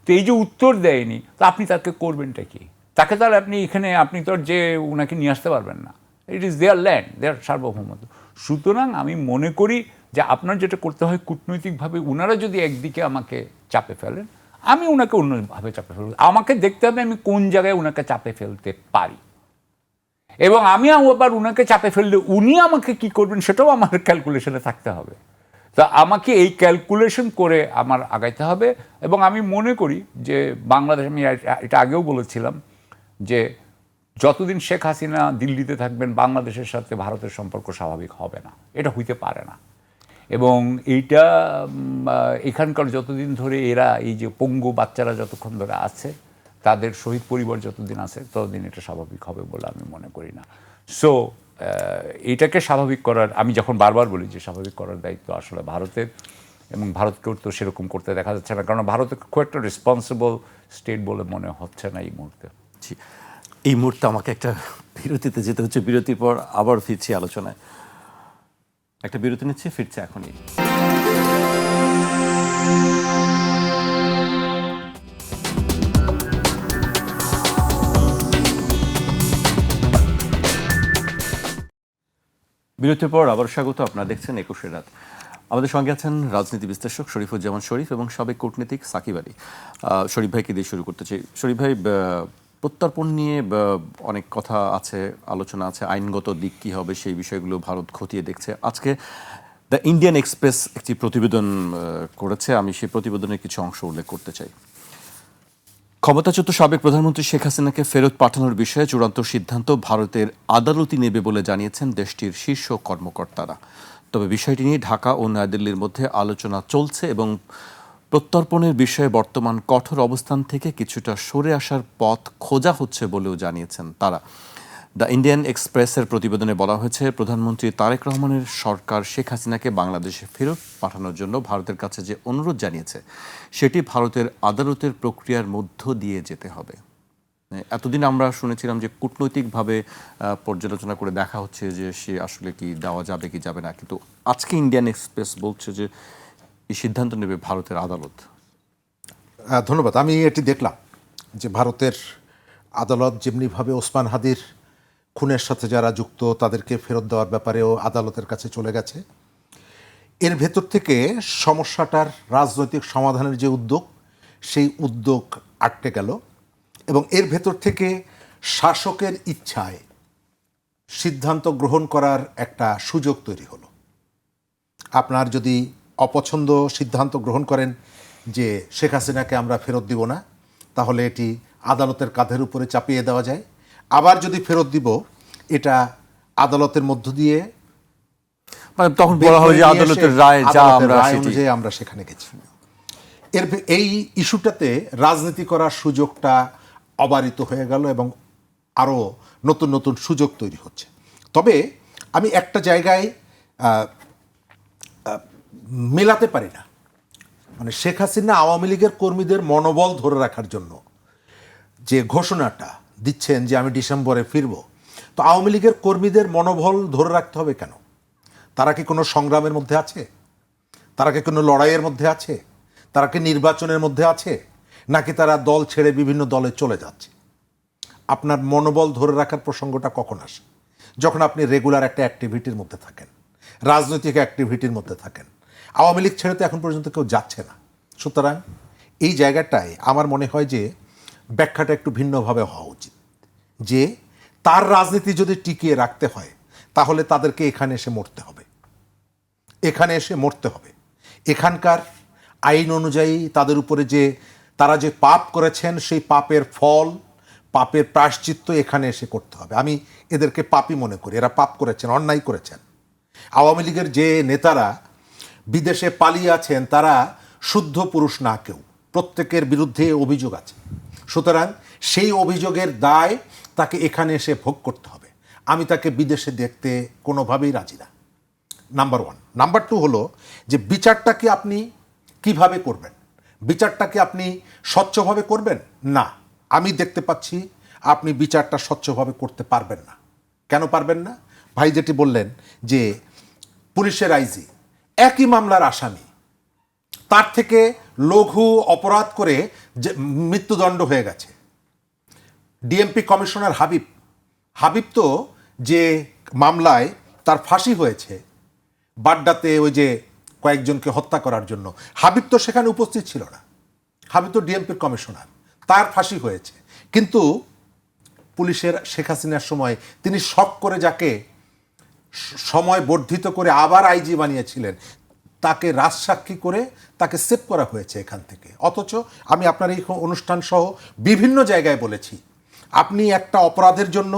তো এই যে উত্তর দেয়নি, তো আপনি তাকে করবেনটা কি? তাকে তাহলে আপনি এখানে আপনি তো যে উনাকে নিয়ে আসতে পারবেন না, ইট ইজ দেয়ার ল্যান্ড, দেয়ার সার্বভৌমত্ব। সুতরাং আমি মনে করি যে আপনার যেটা করতে হয় কূটনৈতিকভাবে, উনারা যদি একদিকে আমাকে চাপে ফেলেন, আমি ওনাকে অন্যভাবে চাপে ফেলব। আমাকে দেখতে হবে আমি কোন জায়গায় ওনাকে চাপে ফেলতে পারি, এবং আমি আবার ওনাকে চাপে ফেললে উনি আমাকে কি করবেন সেটাও আমার ক্যালকুলেশনে থাকতে হবে। তা আমাকে এই ক্যালকুলেশন করে আমার আগাইতে হবে। এবং আমি মনে করি যে বাংলাদেশ, আমি এটা আগেও বলেছিলাম যে যতদিন শেখ হাসিনা দিল্লিতে থাকবেন বাংলাদেশের সাথে ভারতের সম্পর্ক স্বাভাবিক হবে না, এটা হইতে পারে না। এবং এইটা এখানকার যতদিন ধরে এরা এই যে পঙ্গু বাচ্চারা যতক্ষণ ধরে আছে, তাদের শহীদ পরিবার যতদিন আছে ততদিন এটা স্বাভাবিক হবে বলে আমি মনে করি না। সো এইটাকে স্বাভাবিক করার, আমি যখন বারবার বলি যে স্বাভাবিক করার দায়িত্ব আসলে ভারতের, এবং ভারতকেও তো সেরকম করতে দেখা যাচ্ছে না, কারণ ভারতের খুব একটা রেসপন্সিবল স্টেট বলে মনে হচ্ছে না এই মুহূর্তে। এই মুহূর্তে আমাকে একটা বিরতিতে যেতে হচ্ছে, বিরতির পর আবার ফিরছি আলোচনায়। একটা বিরতি নিচ্ছে, ফিরছে এখনই। বিরতির পর আবার স্বাগত। আপনারা দেখছেন ২১ রাত। আমাদের সঙ্গে আছেন রাজনীতি বিশ্লেষক শরীফুজ্জামান শরীফ এবং সাবেক কূটনীতিক সাকিব আলী। শরীফ ভাইকে দিয়ে শুরু করতে চাই। শরীফ ভাই, প্রত্যর্পণ নিয়ে অনেক কথা আছে, আলোচনা আছে, আইনগত দিক কী হবে সেই বিষয়গুলো ভারত খতিয়ে দেখছে। আজকে দ্য ইন্ডিয়ান এক্সপ্রেস একটি প্রতিবেদন করেছে, আমি সেই প্রতিবেদনের কিছু অংশ উল্লেখ করতে চাই। ক্ষমতাচ্যুত সাবেক প্রধানমন্ত্রী শেখ হাসিনাকে ফেরত পাঠানোর বিষয়ে চূড়ান্ত সিদ্ধান্ত ভারতের আদালতই নেবে বলে জানিয়েছেন দেশটির শীর্ষ কর্মকর্তারা। তবে বিষয়টি নিয়ে ঢাকা ও নয়াদিল্লির মধ্যে আলোচনা চলছে এবং প্রত্যর্পণের বিষয়ে বর্তমান কঠোর অবস্থান থেকে কিছুটা সরে আসার পথ খোঁজা হচ্ছে বলেও জানিয়েছেন তারা। দ্য ইন্ডিয়ান এক্সপ্রেসের প্রতিবেদনে বলা হয়েছে, প্রধানমন্ত্রী তারেক রহমানের সরকার শেখ হাসিনাকে বাংলাদেশে ফেরত পাঠানোর জন্য ভারতের কাছে যে অনুরোধ জানিয়েছে সেটি ভারতের আদালতের প্রক্রিয়ার মধ্য দিয়ে যেতে হবে। এতদিন আমরা শুনেছিলাম যে কূটনৈতিকভাবে পর্যালোচনা করে দেখা হচ্ছে যে সে আসলে কি দেওয়া যাবে কি যাবে না, কিন্তু আজকে ইন্ডিয়ান এক্সপ্রেস বলছে যে এই সিদ্ধান্ত নেবে ভারতের আদালত। ধন্যবাদ। আমি এটি দেখলাম যে ভারতের আদালত যেমনিভাবে ওসমান হাদির খুনের সাথে যারা যুক্ত তাদেরকে ফেরত দেওয়ার ব্যাপারেও আদালতের কাছে চলে গেছে। এর ভেতর থেকে সমস্যাটার রাজনৈতিক সমাধানের যে উদ্যোগ, সেই উদ্যোগ আটকে গেল এবং এর ভেতর থেকে শাসকের ইচ্ছায় সিদ্ধান্ত গ্রহণ করার একটা সুযোগ তৈরি হলো। আপনার যদি অপছন্দ সিদ্ধান্ত গ্রহণ করেন যে শেখ হাসিনাকে আমরা ফেরত দিব না, তাহলে এটি আদালতের কাঁধের উপরে চাপিয়ে দেওয়া যায়। আবার যদি ফেরত দিব, এটা আদালতের মধ্য দিয়ে মানে তখন বলা হয় যে আদালতের রায় যা অনুযায়ী আমরা সেখানে গেছি। এই ইস্যুটাতে রাজনীতি করার সুযোগটা অবারিত হয়ে গেল এবং আরও নতুন নতুন সুযোগ তৈরি হচ্ছে। তবে আমি একটা জায়গায় মেলাতে পারি না, মানে শেখ হাসিনা আওয়ামী লীগের কর্মীদের মনোবল ধরে রাখার জন্য যে ঘোষণাটা দিচ্ছেন যে আমি ডিসেম্বরে ফিরব, তো আওয়ামী লীগের কর্মীদের মনোবল ধরে রাখতে হবে কেন? তারা কি কোনো সংগ্রামের মধ্যে আছে? তারা কি কোনো লড়াইয়ের মধ্যে আছে? তারা কি নির্বাচনের মধ্যে আছে? নাকি তারা দল ছেড়ে বিভিন্ন দলে চলে যাচ্ছে? আপনার মনোবল ধরে রাখার প্রসঙ্গটা কখন আসে? যখন আপনি রেগুলার একটা অ্যাক্টিভিটির মধ্যে থাকেন, রাজনৈতিক অ্যাক্টিভিটির মধ্যে থাকেন। আওয়ামী লীগ ছেড়ে তো এখন পর্যন্ত কেউ যাচ্ছে না। সুতরাং এই জায়গাটায় আমার মনে হয় যে ব্যাখ্যাটা একটু ভিন্নভাবে হওয়া উচিত, যে তার রাজনীতি যদি টিকিয়ে রাখতে হয় তাহলে তাদেরকে এখানে এসে মরতে হবে, এখানে এসে মরতে হবে। এখানকার আইন অনুযায়ী তাদের উপরে যে তারা যে পাপ করেছেন সেই পাপের ফল, পাপের প্রায়শ্চিত্ত এখানে এসে করতে হবে। আমি এদেরকে পাপই মনে করি, এরা পাপ করেছেন, অন্যায় করেছেন। আওয়ামী লীগের যে নেতারা বিদেশে পালিয়ে আছেন তারা শুদ্ধ পুরুষ না কেউ, প্রত্যেকের বিরুদ্ধে অভিযোগ আছে। সুতরাং সেই অভিযোগের দায় তাকে এখানে এসে ভোগ করতে হবে। আমি তাকে বিদেশে দেখতে কোনোভাবেই রাজি না, নাম্বার ওয়ান। নাম্বার টু হলো যে বিচারটাকে আপনি কিভাবে করবেন? বিচারটাকে আপনি স্বচ্ছভাবে করবেন না। আমি দেখতে পাচ্ছি আপনি বিচারটা স্বচ্ছভাবে করতে পারবেন না। কেন পারবেন না? ভাই যেটি বললেন যে পুলিশের আইজি একই মামলার আসামি, তার থেকে লঘু অপরাধ করে যে মৃত্যুদণ্ড হয়ে গেছে। ডিএমপি কমিশনার হাবিব তো যে মামলায় তার ফাঁসি হয়েছে বাড্ডাতে, ওই যে কয়েকজনকে হত্যা করার জন্য, হাবিব তো সেখানে উপস্থিত ছিল না। হাবিব তো ডিএমপির কমিশনার, তার ফাঁসি হয়েছে। কিন্তু পুলিশের শেখ হাসিনার সময় তিনি শক করে যাকে সময় বর্ধিত করে আবার আইজি বানিয়েছিলেন, তাকে রাজসাক্ষী করে তাকে সেভ করা হয়েছে এখান থেকে। অথচ আমি আপনার এই অনুষ্ঠান সহ বিভিন্ন জায়গায় বলেছি, আপনি একটা অপরাধের জন্য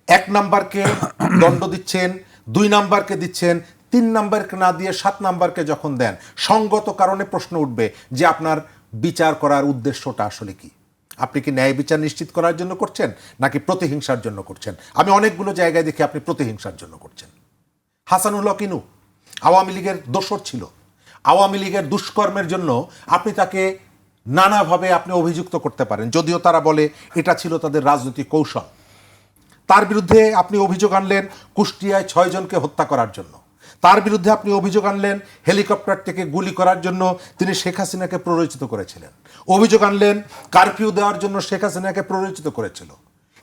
1 নাম্বারকে দণ্ড দিচ্ছেন, 2 নাম্বারকে দিচ্ছেন, 3 নাম্বারকে না দিয়ে 7 নাম্বারকে যখন দেন, সঙ্গত কারণে প্রশ্ন উঠবে যে আপনার বিচার করার উদ্দেশ্যটা আসলে কি? আপনি কি ন্যায় বিচার নিশ্চিত করার জন্য করছেন নাকি প্রতিহিংসার জন্য করছেন? আমি অনেকগুলো জায়গায় দেখি আপনি প্রতিহিংসার জন্য করছেন। হাসানুল হক ইনু আওয়ামী লীগের দোসর ছিল, আওয়ামী লীগের দুষ্কর্মের জন্য আপনি তাকে নানাভাবে আপনি অভিযুক্ত করতে পারেন, যদিও তারা বলে এটা ছিল তাদের রাজনৈতিক কৌশল। তার বিরুদ্ধে আপনি অভিযোগ আনলেন কুষ্টিয়ায় 6 জনকে হত্যা করার জন্য। তার বিরুদ্ধে আপনি অভিযোগ আনলেন হেলিকপ্টার থেকে গুলি করার জন্য তিনি শেখ হাসিনাকে প্ররোচিত করেছিলেন। অভিযোগ আনলেন কারফিউ দেওয়ার জন্য শেখ হাসিনাকে প্ররোচিত করেছিল।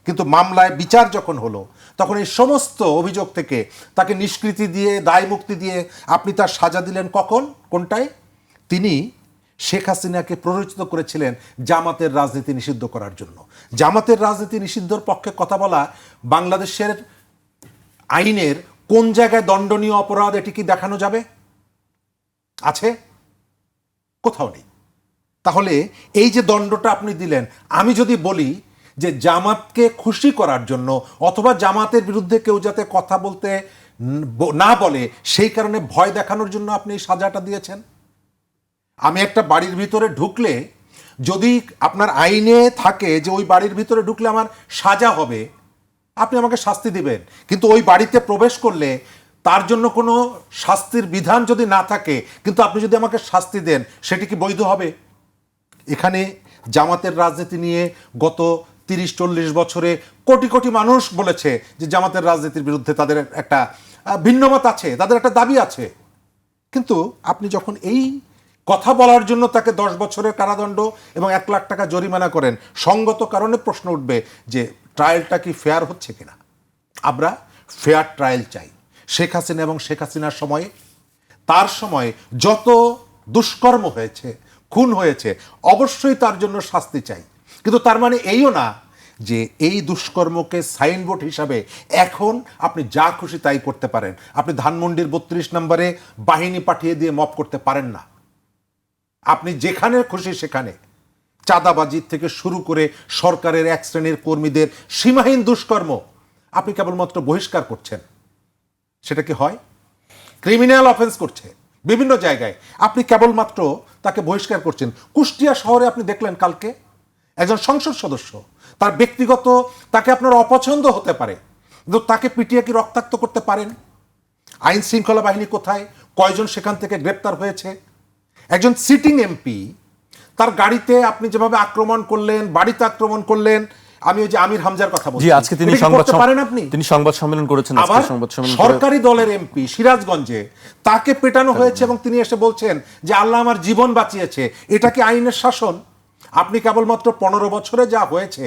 কিন্তু মামলায় বিচার যখন হলো তখন এই সমস্ত অভিযোগ থেকে তাকে নিষ্কৃতি দিয়ে দায় মুক্তি দিয়ে আপনি তার সাজা দিলেন কখন, কোনটায়? তিনি শেখ হাসিনাকে প্ররোচিত করেছিলেন জামাতের রাজনীতি নিষিদ্ধ করার জন্য। জামাতের রাজনীতি নিষিদ্ধর পক্ষে কথা বলা বাংলাদেশের আইনের কোন জায়গায় দণ্ডনীয় অপরাধ এটি কি দেখানো যাবে? আছে? কোথাও নেই। তাহলে এই যে দণ্ডটা আপনি দিলেন, আমি যদি বলি যে জামাতকে খুশি করার জন্য অথবা জামাতের বিরুদ্ধে কেউ যাতে কথা বলতে না বলে সেই কারণে ভয় দেখানোর জন্য আপনি এই সাজাটা দিয়েছেন। আমি একটা বাড়ির ভিতরে ঢুকলে যদি আপনার আইনে থাকে যে ওই বাড়ির ভিতরে ঢুকলে আমার সাজা হবে, আপনি আমাকে শাস্তি দিবেন, কিন্তু ওই বাড়িতে প্রবেশ করলে তার জন্য কোনো শাস্তির বিধান যদি না থাকে কিন্তু আপনি যদি আমাকে শাস্তি দেন, সেটি কি বৈধ হবে? এখানে জামাতের রাজনীতি নিয়ে গত 30-40 বছরে কোটি কোটি মানুষ বলেছে যে জামাতের রাজনীতির বিরুদ্ধে তাদের একটা ভিন্নমত আছে, তাদের একটা দাবি আছে। কিন্তু আপনি যখন এই কথা বলার জন্য তাকে 10 বছরের কারাদণ্ড এবং 1 লাখ টাকা জরিমানা করেন, সঙ্গত কারণে প্রশ্ন উঠবে যে ট্রায়ালটা কি ফেয়ার হচ্ছে কিনা। আমরা ফেয়ার ট্রায়াল চাই। শেখ হাসিনা এবং শেখ হাসিনার সময়ে, তার সময়ে যত দুষ্কর্ম হয়েছে, খুন হয়েছে, অবশ্যই তার জন্য শাস্তি চাই। কিন্তু তার মানে এইও না যে এই দুষ্কর্মকে সাইনবোর্ড হিসাবে এখন আপনি যা খুশি তাই করতে পারেন। আপনি ধানমন্ডির 32 নম্বরে বাহিনী পাঠিয়ে দিয়ে মপ করতে পারেন না। আপনি যেখানে খুশি সেখানে চাঁদাবাজি থেকে শুরু করে সরকারের এক শ্রেণীর কর্মীদের সীমাহীন দুষ্কর্ম আপনি কেবলমাত্র বহিষ্কার করছেন। সেটা কি হয়? ক্রিমিনাল অফেন্স করছে বিভিন্ন জায়গায়, আপনি কেবলমাত্র তাকে বহিষ্কার করছেন। কুষ্টিয়া শহরে আপনি দেখলেন কালকে একজন সংসদ সদস্য, তার ব্যক্তিগত, তাকে আপনার অপছন্দ হতে পারে, কিন্তু তাকে পিটিয়ে কি রক্তাক্ত করতে পারেন? আইন শৃঙ্খলা বাহিনী কোথায়? কয়জন সেখান থেকে গ্রেপ্তার হয়েছে? একজন সিটিং এমপি, তার গাড়িতে আপনি যেভাবে আক্রমণ করলেন, বাড়িতে আক্রমণ করলেন, আমি ওই যে আমির হামজার কথা বলছি, জি, আজকে তিনি সংবাদ সম্মেলন করেছেন। আবার সরকারি দলের এমপি সিরাজগঞ্জে তাকে পেটানো হয়েছে এবং তিনি এসে বলছেন যে আল্লাহ আমার জীবন বাঁচিয়েছে। এটা কি আইনের শাসন? আপনি কেবলমাত্র 15 বছরে যা হয়েছে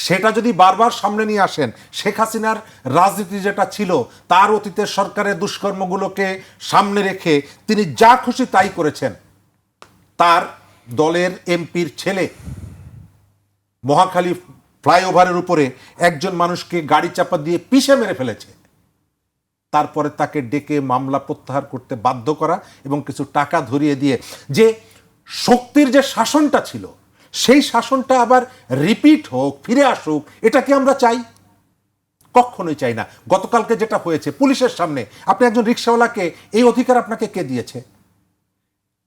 সেটা যদি বারবার সামনে নিয়ে আসেন, শেখ হাসিনার রাজনীতি যেটা ছিল তার অতীতের সরকারের দুষ্কর্মগুলোকে সামনে রেখে তিনি যা খুশি তাই করেছেন। তার দলের এমপির ছেলে মহাখালী ফ্লাইওভারের উপরে একজন মানুষকে গাড়ি চাপা দিয়ে পিষে মেরে ফেলেছে, তারপরে তাকে ডেকে মামলা প্রত্যাহার করতে বাধ্য করা এবং কিছু টাকা ধরিয়ে দিয়ে যে শক্তির যে শাসনটা ছিল সেই শাসনটা আবার রিপিট হোক, ফিরে আসুক, এটা কি আমরা চাই? কখনোই চাই না। গতকালকে যেটা হয়েছে পুলিশের সামনে, আপনি একজন রিকশাওয়ালাকে এই অধিকার আপনাকে কে দিয়েছে?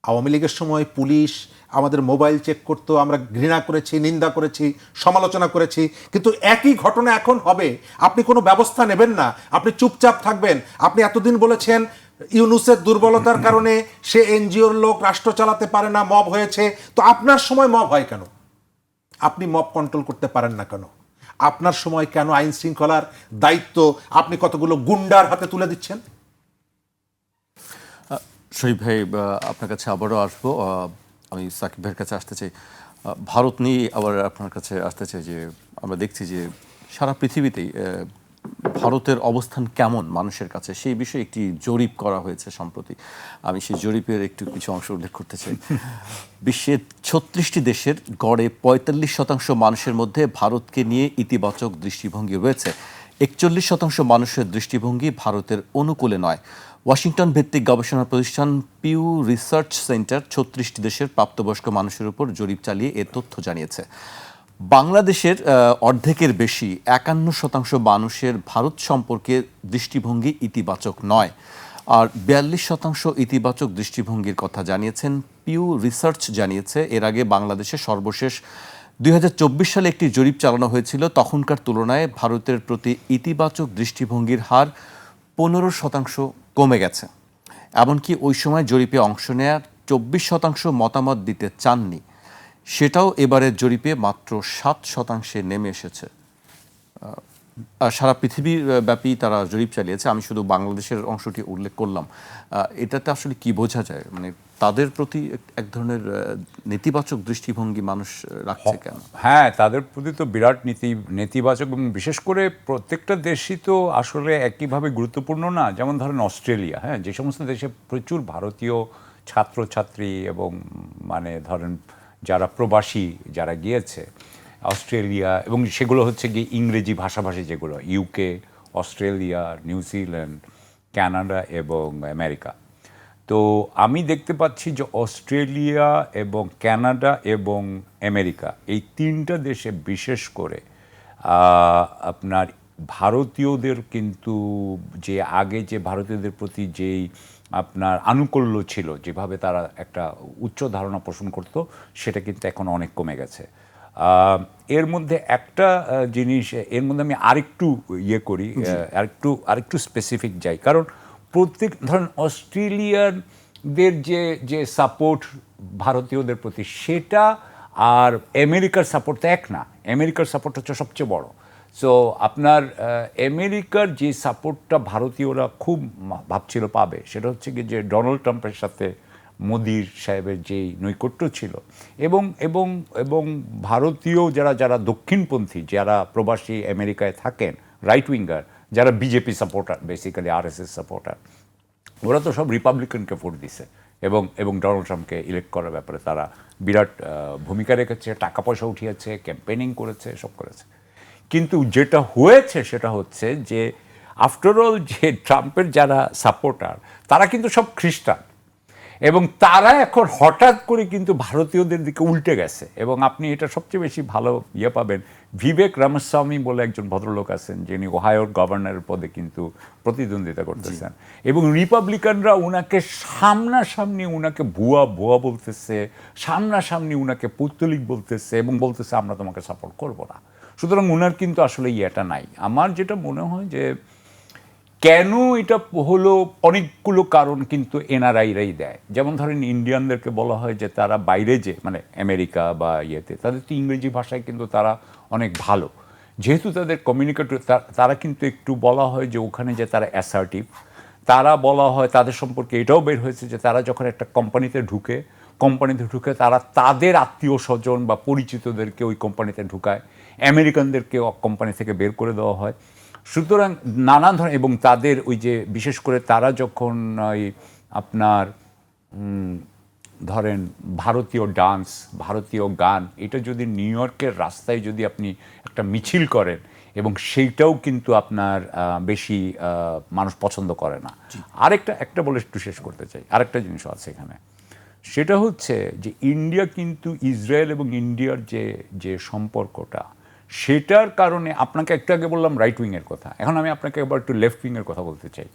আওয়ামী লীগের সময় পুলিশ আমাদের মোবাইল চেক করতো, আমরা ঘৃণা করেছি, নিন্দা করেছি, সমালোচনা করেছি, কিন্তু একই ঘটনা এখন হবে, আপনি কোনো ব্যবস্থা নেবেন না, আপনি চুপচাপ থাকবেন। আপনি এতদিন বলেছেন ইউনূসের দুর্বলতার কারণে সে এনজিওর লোক, রাষ্ট্র চালাতে পারে না, মব হয়েছে। তো আপনার সময় মব হয় কেন? আপনি মব কন্ট্রোল করতে পারেন না কেন? আপনার সময় কেন আইন শৃঙ্খলার দায়িত্ব আপনি কতগুলো গুন্ডার হাতে তুলে দিচ্ছেন? শরীফ ভাই, আপনার কাছে আবারও আসবো। আমি সাকিব ভাইয়ের কাছে আসতে চাই, ভারত নিয়ে আবার আপনার কাছে আসতে চাই। যে আমরা দেখছি যে সারা পৃথিবীতেই ভারতের অবস্থান কেমন মানুষের কাছে, সেই বিষয়ে একটি জরিপ করা হয়েছে সম্প্রতি। আমি সেই জরিপের একটু কিছু অংশ উল্লেখ করতে চাই। বিশ্বের 36টি দেশের গড়ে 45% মানুষের মধ্যে ভারতকে নিয়ে ইতিবাচক দৃষ্টিভঙ্গি রয়েছে। 41% মানুষের দৃষ্টিভঙ্গি ভারতের অনুকূলে নয়। ওয়াশিংটন ভিত্তিক গবেষণা প্রতিষ্ঠান পিউ রিসার্চ সেন্টার 36টি দেশের প্রাপ্তবয়স্ক মানুষের উপর জরিপ চালিয়ে এ তথ্য জানিয়েছে। বাংলাদেশের অর্ধেকের বেশি 51% মানুষের ভারত সম্পর্কে দৃষ্টিভঙ্গি ইতিবাচক নয়, আর 42% ইতিবাচক দৃষ্টিভঙ্গির কথা জানিয়েছেন। পিউ রিসার্চ জানিয়েছে এর আগে বাংলাদেশে সর্বশেষ 2024 সালে একটি জরিপ চালানো হয়েছিল। তখনকার তুলনায় ভারতের প্রতি ইতিবাচক দৃষ্টিভঙ্গির হার 15% কমে গেছে। এমনকি ওই সময় জরিপে অংশ নেওয়ার 24% মতামত দিতে চাননি, সেটাও এবারের জরিপে মাত্র 7% নেমে এসেছে। সারা পৃথিবীর ব্যাপী তারা জরিপ চালিয়েছে, আমি শুধু বাংলাদেশের অংশটি উল্লেখ করলাম। এটাতে আসলে কি বোঝা যায়, মানে তাদের প্রতি এক ধরনের নেতিবাচক দৃষ্টিভঙ্গি মানুষ রাখছে কেন? হ্যাঁ, তাদের প্রতি তো বিরাট নেতিবাচক, এবং বিশেষ করে প্রত্যেকটা দেশই তো আসলে একইভাবে গুরুত্বপূর্ণ না। যেমন ধরেন অস্ট্রেলিয়া, হ্যাঁ, যে সমস্ত দেশে প্রচুর ভারতীয় ছাত্রছাত্রী এবং মানে ধরেন যারা প্রবাসী যারা গিয়েছে অস্ট্রেলিয়া, এবং সেগুলো হচ্ছে গিয়ে ইংরেজি ভাষাভাষী, যেগুলো ইউকে, অস্ট্রেলিয়া, নিউজিল্যান্ড, কানাডা এবং আমেরিকা। তো আমি দেখতে পাচ্ছি যে অস্ট্রেলিয়া এবং কানাডা এবং আমেরিকা, এই তিনটা দেশে বিশেষ করে আপনার ভারতীয়দের কিন্তু যে আগে যে ভারতীয়দের প্রতি যেই আপনার আনুকূল্য ছিল, যেভাবে তারা একটা উচ্চ ধারণা পোষণ করত, সেটা কিন্তু এখন অনেক কমে গেছে। এর মধ্যে একটা জিনিস, এর মধ্যে আমি আরেকটু ইয়ে করি, আরেকটু স্পেসিফিক যাই, কারণ প্রত্যেক ধরেন অস্ট্রেলিয়ানদের যে সাপোর্ট ভারতীয়দের প্রতি, সেটা আর আমেরিকার সাপোর্ট তো এক না। আমেরিকার সাপোর্ট হচ্ছে সবচেয়ে বড়। সো আপনার আমেরিকার যে সাপোর্টটা ভারতীয়রা খুব ভাবছিল পাবে, সেটা হচ্ছে কি যে ডোনাল্ড ট্রাম্পের সাথে মোদির সাহেবের যেই নৈকট্য ছিল, এবং এবং এবং ভারতীয় যারা দক্ষিণপন্থী, যারা প্রবাসী আমেরিকায় থাকেন, রাইট উইঙ্গার, যারা BJP supporter, basically RSS supporter, ওরা তো সব রিপাবলিকানকে ভোট দিছে, এবং ডোনাল্ড ট্রাম্পকে ইলেক্ট করার ব্যাপারে তারা বিরাট ভূমিকা রেখেছে, টাকা পয়সা উঠিয়েছে, ক্যাম্পেনিং করেছে, সব করেছে। কিন্তু যেটা হয়েছে সেটা হচ্ছে যে আফটারঅল যে ট্রাম্পের যারা সাপোর্টার, তারা কিন্তু সব খ্রিস্টান, এবং তারা এখন হঠাৎ করে কিন্তু ভারতীয়দের দিকে উল্টে গেছে। এবং আপনি এটা সবচেয়ে বেশি ভালো ইয়ে পাবেন, ভিবেক রামাস্বামী বলে একজন ভদ্রলোক আছেন, যিনি ওহাইওর গভর্নরের পদে কিন্তু প্রতিদ্বন্দ্বিতা করতেছেন, এবং রিপাবলিকানরা উনাকে সামনাসামনি উনাকে ভুয়া ভুয়া বলতেছে, সামনাসামনি উনাকে পৌত্তলিক বলতেছে, এবং বলতেছে আমরা তোমাকে সাপোর্ট করবো না। সুতরাং উনার কিন্তু আসলে ইয়েটা নাই। আমার যেটা মনে হয় যে কেন এটা হলো, অনেকগুলো কারণ কিন্তু এনআরআইরাই দেয়। যেমন ধরেন ইন্ডিয়ানদেরকে বলা হয় যে তারা বাইরে যে মানে আমেরিকা বা ইয়েতে, তাদের তো ইংরেজি ভাষায় কিন্তু তারা অনেক ভালো, যেহেতু তাদের কমিউনিকেটর, তারা কিন্তু একটু বলা হয় যে ওখানে যে তারা অ্যাসার্টিভ। তারা বলা হয়, তাদের সম্পর্কে এটাও বের হয়েছে যে তারা যখন একটা কোম্পানিতে ঢুকে তারা তাদের আত্মীয় স্বজন বা পরিচিতদেরকে ওই কোম্পানিতে ঢুকায়, আমেরিকানদেরকে কোম্পানি থেকে বের করে দেওয়া হয়। সুতরাং নানান ধরনের, এবং তাদের ওই যে বিশেষ করে তারা যখন ওই আপনার ধরেন ভারতীয় ডান্স, ভারতীয় গান, এটা যদি নিউ ইয়র্কের রাস্তায় যদি আপনি একটা মিছিল করেন, এবং সেইটাও কিন্তু আপনার বেশি মানুষ পছন্দ করে না। একটা বলে একটু শেষ করতে চাই, আরেকটা জিনিসও আছে এখানে, সেটা হচ্ছে যে ইন্ডিয়া কিন্তু ইসরায়েল এবং ইন্ডিয়ার যে সম্পর্কটা, সেটার কারণে আপনাকে একটু আগে বললাম রাইট উইংয়ের কথা, এখন আমি আপনাকে এবার একটু লেফট উইংয়ের কথা বলতে চাই।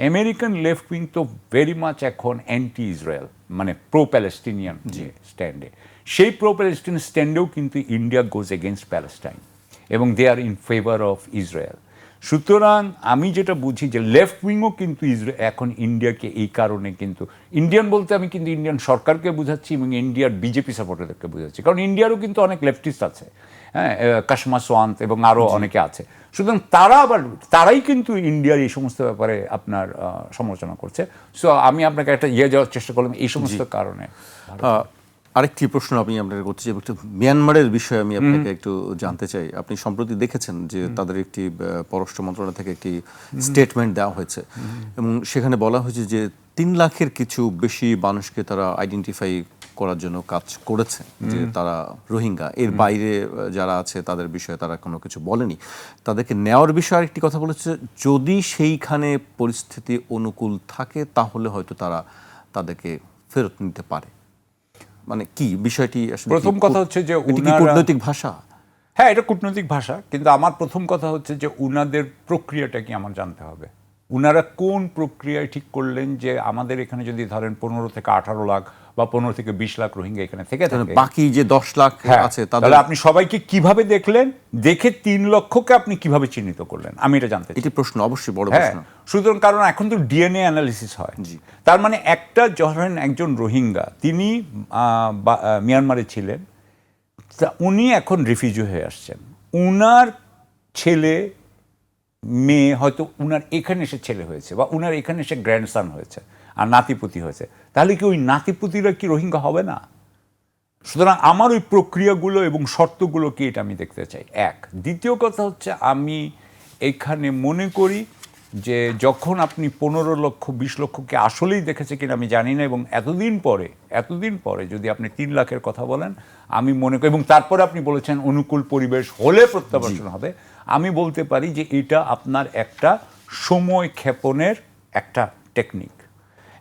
আমেরিকান লেফট উইং তো ভেরি মাচ এখন অ্যান্টি ইসরায়েল, মানে প্রো প্যালেস্টিনিয়ান যে স্ট্যান্ডে, সেই প্রো প্যালেস্টিনিয়ান স্ট্যান্ডেও কিন্তু ইন্ডিয়া গোজ এগেনস্ট প্যালেস্টাইন, এবং দে আর ইন ফেভার অফ ইসরায়েল। সুতরাং আমি যেটা বুঝি যে লেফট উইংও কিন্তু এখন ইন্ডিয়াকে এই কারণে কিন্তু, ইন্ডিয়ান বলতে আমি কিন্তু ইন্ডিয়ান সরকারকে বুঝাচ্ছি এবং ইন্ডিয়ার বিজেপি সাপোর্টারদেরকে বুঝাচ্ছি, কারণ ইন্ডিয়ারও কিন্তু অনেক লেফটিস্ট আছে, হ্যাঁ, কাশমা সোয়ান্ত এবং আরও অনেকে আছে। সুতরাং তারাই কিন্তু ইন্ডিয়ার এই সমস্ত ব্যাপারে আপনার সমালোচনা করছে। সো আমি আপনাকে একটা যাওয়ার চেষ্টা করলাম এই সমস্ত কারণে। আরেকটি প্রশ্ন আমি আপনাকে করতে চাই, একটু মিয়ানমারের বিষয়ে আমি আপনাকে একটু জানতে চাই। আপনি সম্প্রতি দেখেছেন যে তাদের একটি পররাষ্ট্র মন্ত্রণালয় থেকে একটি স্টেটমেন্ট দেওয়া হয়েছে, এবং সেখানে বলা হয়েছে যে 3 লাখের কিছু বেশি মানুষকে তারা আইডেন্টিফাই করার জন্য কাজ করেছে, যে তারা রোহিঙ্গা, এর বাইরে যারা আছে তাদের বিষয়ে তারা কোনো কিছু বলেনি। তাদেরকে নেওয়ার বিষয়ে আরেকটি কথা বলেছে, যদি সেইখানে পরিস্থিতি অনুকূল থাকে তাহলে হয়তো তারা তাদেরকে ফেরত নিতে পারে। মানে কি বিষয়টি আসলে? প্রথম কথা হচ্ছে যে কূটনৈতিক ভাষা, হ্যাঁ, এটা কূটনৈতিক ভাষা, কিন্তু আমার প্রথম কথা হচ্ছে যে উনাদের প্রক্রিয়াটা কি আমার জানতে হবে। উনারা কোন প্রক্রিয়ায় ঠিক করলেন যে আমাদের এখানে যদি ধরেন 15 থেকে 18 লাখ বা 15 থেকে 20 লাখ রোহিঙ্গা এখানে থেকে থাকে, বাকি যে 10 লাখ আছে তাহলে আপনি সবাইকে কিভাবে দেখলেন, দেখে 3 লক্ষকে আপনি কিভাবে চিহ্নিত করলেন, আমি এটা জানতে চাই। এটি প্রশ্ন, অবশ্যই বড় প্রশ্ন। সুতরাং কারণ এখন তো ডিএনএ অ্যানালিসিস হয়, তার মানে একটা ধরেন একজন রোহিঙ্গা, তিনি মিয়ানমারে ছিলেন, তা উনি এখন রিফিউজি হয়ে আসছেন, উনার ছেলে মেয়ে হয়তো উনার এখানে এসে ছেলে হয়েছে বা উনার এখানে এসে গ্র্যান্ডসান হয়েছে আর নাতিপুতি হয়েছে, তাহলে কি ওই নাতিপুতিরা কি রোহিঙ্গা হবে না? সুতরাং আমার ওই প্রক্রিয়াগুলো এবং শর্তগুলোকে এটা আমি দেখতে চাই, এক। দ্বিতীয় কথা হচ্ছে, আমি এখানে মনে করি যে যখন আপনি 15 লক্ষ 20 লক্ষকে আসলেই দেখেছে কিনা আমি জানি না, এবং এতদিন পরে যদি আপনি 3 লাখের কথা বলেন, আমি মনে করি, এবং তারপরে আপনি বলেছেন অনুকূল পরিবেশ হলে প্রত্যাবাসন হবে, আমি বলতে পারি যে এটা আপনার একটা সময় ক্ষেপণের একটা টেকনিক।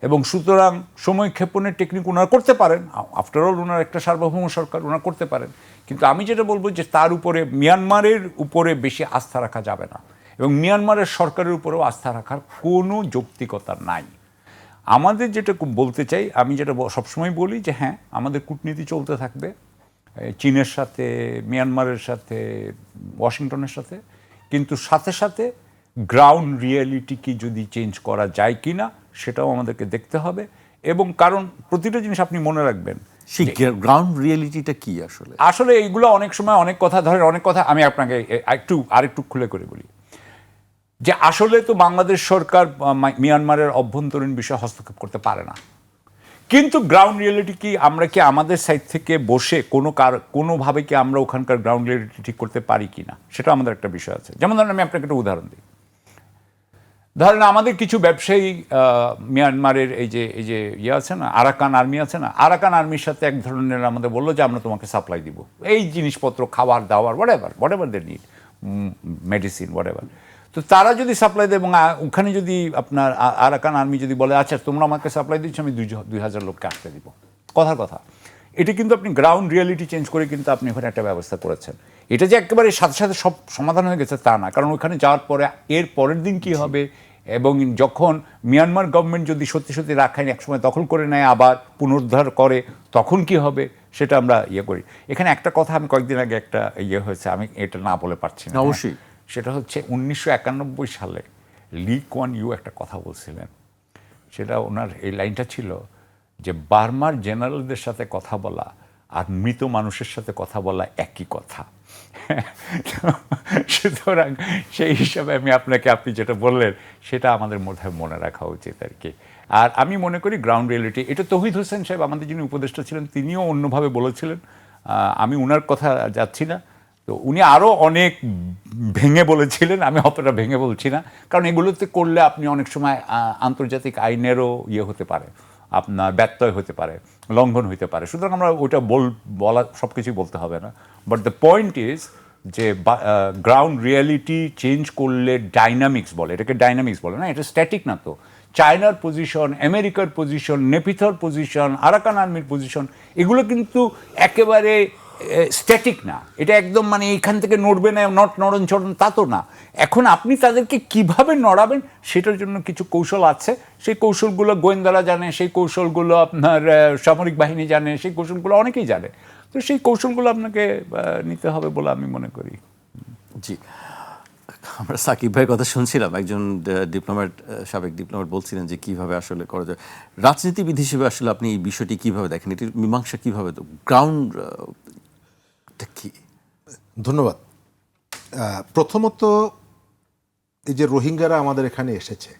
এবং সুতরাং সময় ক্ষেপণের টেকনিক ওনারা করতে পারেন, আফটারঅল ওনার একটা সার্বভৌম সরকার, ওনারা করতে পারেন। কিন্তু আমি যেটা বলবো যে তার উপরে, মিয়ানমারের উপরে বেশি আস্থা রাখা যাবে না, এবং মিয়ানমারের সরকারের উপরেও আস্থা রাখার কোনো যৌক্তিকতা নাই। আমাদের যেটা বলতে চাই, আমি যেটা সবসময় বলি যে হ্যাঁ, আমাদের কূটনীতি চলতে থাকবে চীনের সাথে, মিয়ানমারের সাথে, ওয়াশিংটনের সাথে, কিন্তু সাথে সাথে গ্রাউন্ড রিয়েলিটি কি যদি চেঞ্জ করা যায় কি না সেটাও আমাদেরকে দেখতে হবে। এবং কারণ প্রতিটা জিনিস আপনি মনে রাখবেন, সেই গ্রাউন্ড রিয়েলিটিটা কি আসলে? আসলে এইগুলো অনেক সময় অনেক কথা ধরেন, অনেক কথা আমি আপনাকে আরেকটু খুলে করে বলি যে আসলে তো বাংলাদেশ সরকার মিয়ানমারের অভ্যন্তরীণ বিষয়ে হস্তক্ষেপ করতে পারে না, কিন্তু গ্রাউন্ড রিয়েলিটি কি, আমরা কি আমাদের সাইড থেকে বসে কোনোভাবে কি আমরা ওখানকার গ্রাউন্ড রিয়েলিটি ঠিক করতে পারি কি না, সেটা আমাদের একটা বিষয় আছে। যেমন ধরেন, আমি আপনাকে একটা উদাহরণ দিই। ধরেন আমাদের কিছু ব্যবসায়ী মিয়ানমারের এই যে ইয়ে আছে না, আরাকান আর্মি আছে না, আরাকান আর্মির সাথে এক ধরনের আমাদের বললো যে আমরা তোমাকে সাপ্লাই দিব এই জিনিসপত্র, খাবার দাবার, whatever they need, medicine, whatever. তো তারা যদি সাপ্লাই দেয় এবং ওখানে যদি আপনার আরাকান আর্মি যদি বলে আচ্ছা তোমরা আমাকে সাপ্লাই দিচ্ছ, আমি 2000 লোককে আসতে দিব, কথার কথা। এটা কিন্তু আপনি গ্রাউন্ড রিয়েলিটি চেঞ্জ করে কিন্তু আপনি ওখানে একটা ব্যবস্থা করেছেন। এটা যে একেবারে সাথে সাথে সব সমাধান হয়ে গেছে তা না, কারণ ওখানে যাওয়ার পরে এর পরের দিন কি হবে, এবং যখন মিয়ানমার গভর্নমেন্ট যদি সত্যি সত্যি রাখাইন একসময় দখল করে নেয়, আবার পুনরুদ্ধার করে, তখন কি হবে সেটা আমরা ইয়ে করি। এখানে একটা কথা আমি কয়েকদিন আগে একটা ইয়ে হয়েছে, আমি এটা না বলে পারছি না। অবশ্যই। সেটা হচ্ছে 1991 সালে লি কুয়ান ইউ একটা কথা বলছিলেন, সেটা ওনার এই লাইনটা ছিল যে বার্মার জেনারেলদের সাথে কথা বলা আর মৃত মানুষের সাথে কথা বলা একই কথা। সুতরাং সেই হিসাবে আপনি যেটা বললেন সেটা আমাদের মধ্যে মনে রাখা উচিত আর কি। আর আমি মনে করি গ্রাউন্ড রিয়েলিটি, এটা তৌহিদ হোসেন সাহেব আমাদের যিনি উপদেষ্টা ছিলেন তিনিও অন্যভাবে বলেছিলেন, আমি উনার কথা যাচ্ছি না। তো উনি আরও অনেক ভেঙে বলেছিলেন, আমি অতটা ভেঙে বলছি না, কারণ এগুলোতে করলে আপনি অনেক সময় আন্তর্জাতিক আইনেরও ইয়ে হতে পারে, আপনার ব্যত্যয় হতে পারে, লঙ্ঘন হতে পারে। সুতরাং আমরা ওইটা বলা সব কিছুই বলতে হবে না। বাট দ্য পয়েন্ট ইজ যে গ্রাউন্ড রিয়েলিটি চেঞ্জ করলে ডাইনামিক্স বলে, এটাকে ডাইনামিক্স বলে না, এটা স্ট্যাটিক না তো। চায়নার পজিশন, আমেরিকার পজিশন, নেপিথর পজিশন, আরাকান আর্মির পজিশন, এগুলো কিন্তু একেবারে স্ট্যাটিক না, এটা একদম মানে এইখান থেকে নড়বে না, নড়ন চড়ন তা তো না। এখন আপনি তাদেরকে কিভাবে নড়াবেন সেটার জন্য কিছু কৌশল আছে, সেই কৌশলগুলো গোয়েন্দারা জানে, সেই কৌশলগুলো আপনার সামরিক বাহিনী জানে, সেই কৌশলগুলো অনেকেই জানে। তো সেই কৌশলগুলো আপনাকে নিতে হবে বলে আমি মনে করি। জি, আমরা সাকিব ভাইয়ের কথা শুনছিলাম, একজন ডিপ্লোম্যাট, সাবেক ডিপ্লোম্যাট বলছিলেন যে কিভাবে আসলে করা যায়। রাজনীতিবিদ হিসেবে আসলে আপনি এই বিষয়টি কিভাবে দেখেন, এটির মীমাংসা কিভাবে, গ্রাউন্ড কি? ধন্যবাদ। প্রথমত, এই যে রোহিঙ্গারা আমাদের এখানে এসেছে,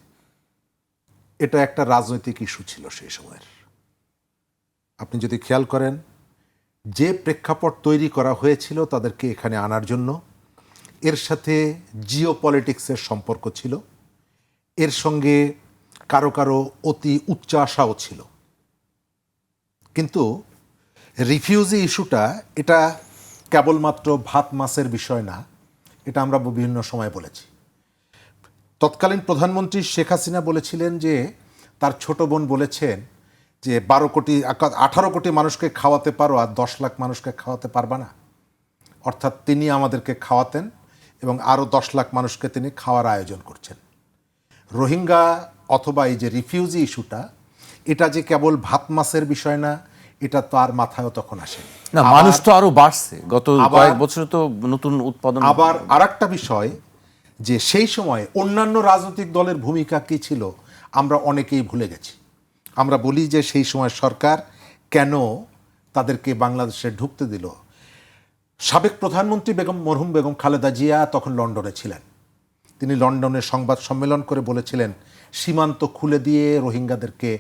এটা একটা রাজনৈতিক ইস্যু ছিল সেই সময়ের। আপনি যদি খেয়াল করেন, যে প্রেক্ষাপট তৈরি করা হয়েছিল তাদেরকে এখানে আনার জন্য, এর সাথে জিও পলিটিক্সের সম্পর্ক ছিল, এর সঙ্গে কারো কারো অতি উচ্চ আশাও ছিল। কিন্তু রিফিউজি ইস্যুটা এটা কেবলমাত্র ভাত মাছের বিষয় না, এটা আমরা বিভিন্ন সময় বলেছি। তৎকালীন প্রধানমন্ত্রী শেখ হাসিনা বলেছিলেন যে তার ছোট বোন বলেছেন যে 18 কোটি মানুষকে খাওয়াতে পারো আর 10 লাখ মানুষকে খাওয়াতে পারবা না। অর্থাৎ তিনি আমাদেরকে খাওয়াতেন এবং আরও 10 লাখ মানুষকে তিনি খাওয়ার আয়োজন করছেন। রোহিঙ্গা অথবা এই যে রিফিউজি ইস্যুটা, এটা যে কেবল ভাত মাছের বিষয় না, এটা তো আর মাথায়ও তখন আসে না। মানুষ তো আরো বাড়ছে, গত কয়েক বছরে তো নতুন উৎপাদন। আবার আরেকটা বিষয় যে সেই সময় অন্যান্য রাজনৈতিক দলের ভূমিকা কী ছিল আমরা অনেকেই ভুলে গেছি। আমরা বলি যে সেই সময় সরকার কেন তাদেরকে বাংলাদেশে ঢুকতে দিল। সাবেক প্রধানমন্ত্রী মরহুম বেগম খালেদা জিয়া তখন লন্ডনে ছিলেন তিনি লন্ডনে সংবাদ সম্মেলন করে বলেছিলেন সীমান্ত খুলে দিয়ে রোহিঙ্গাদেরকে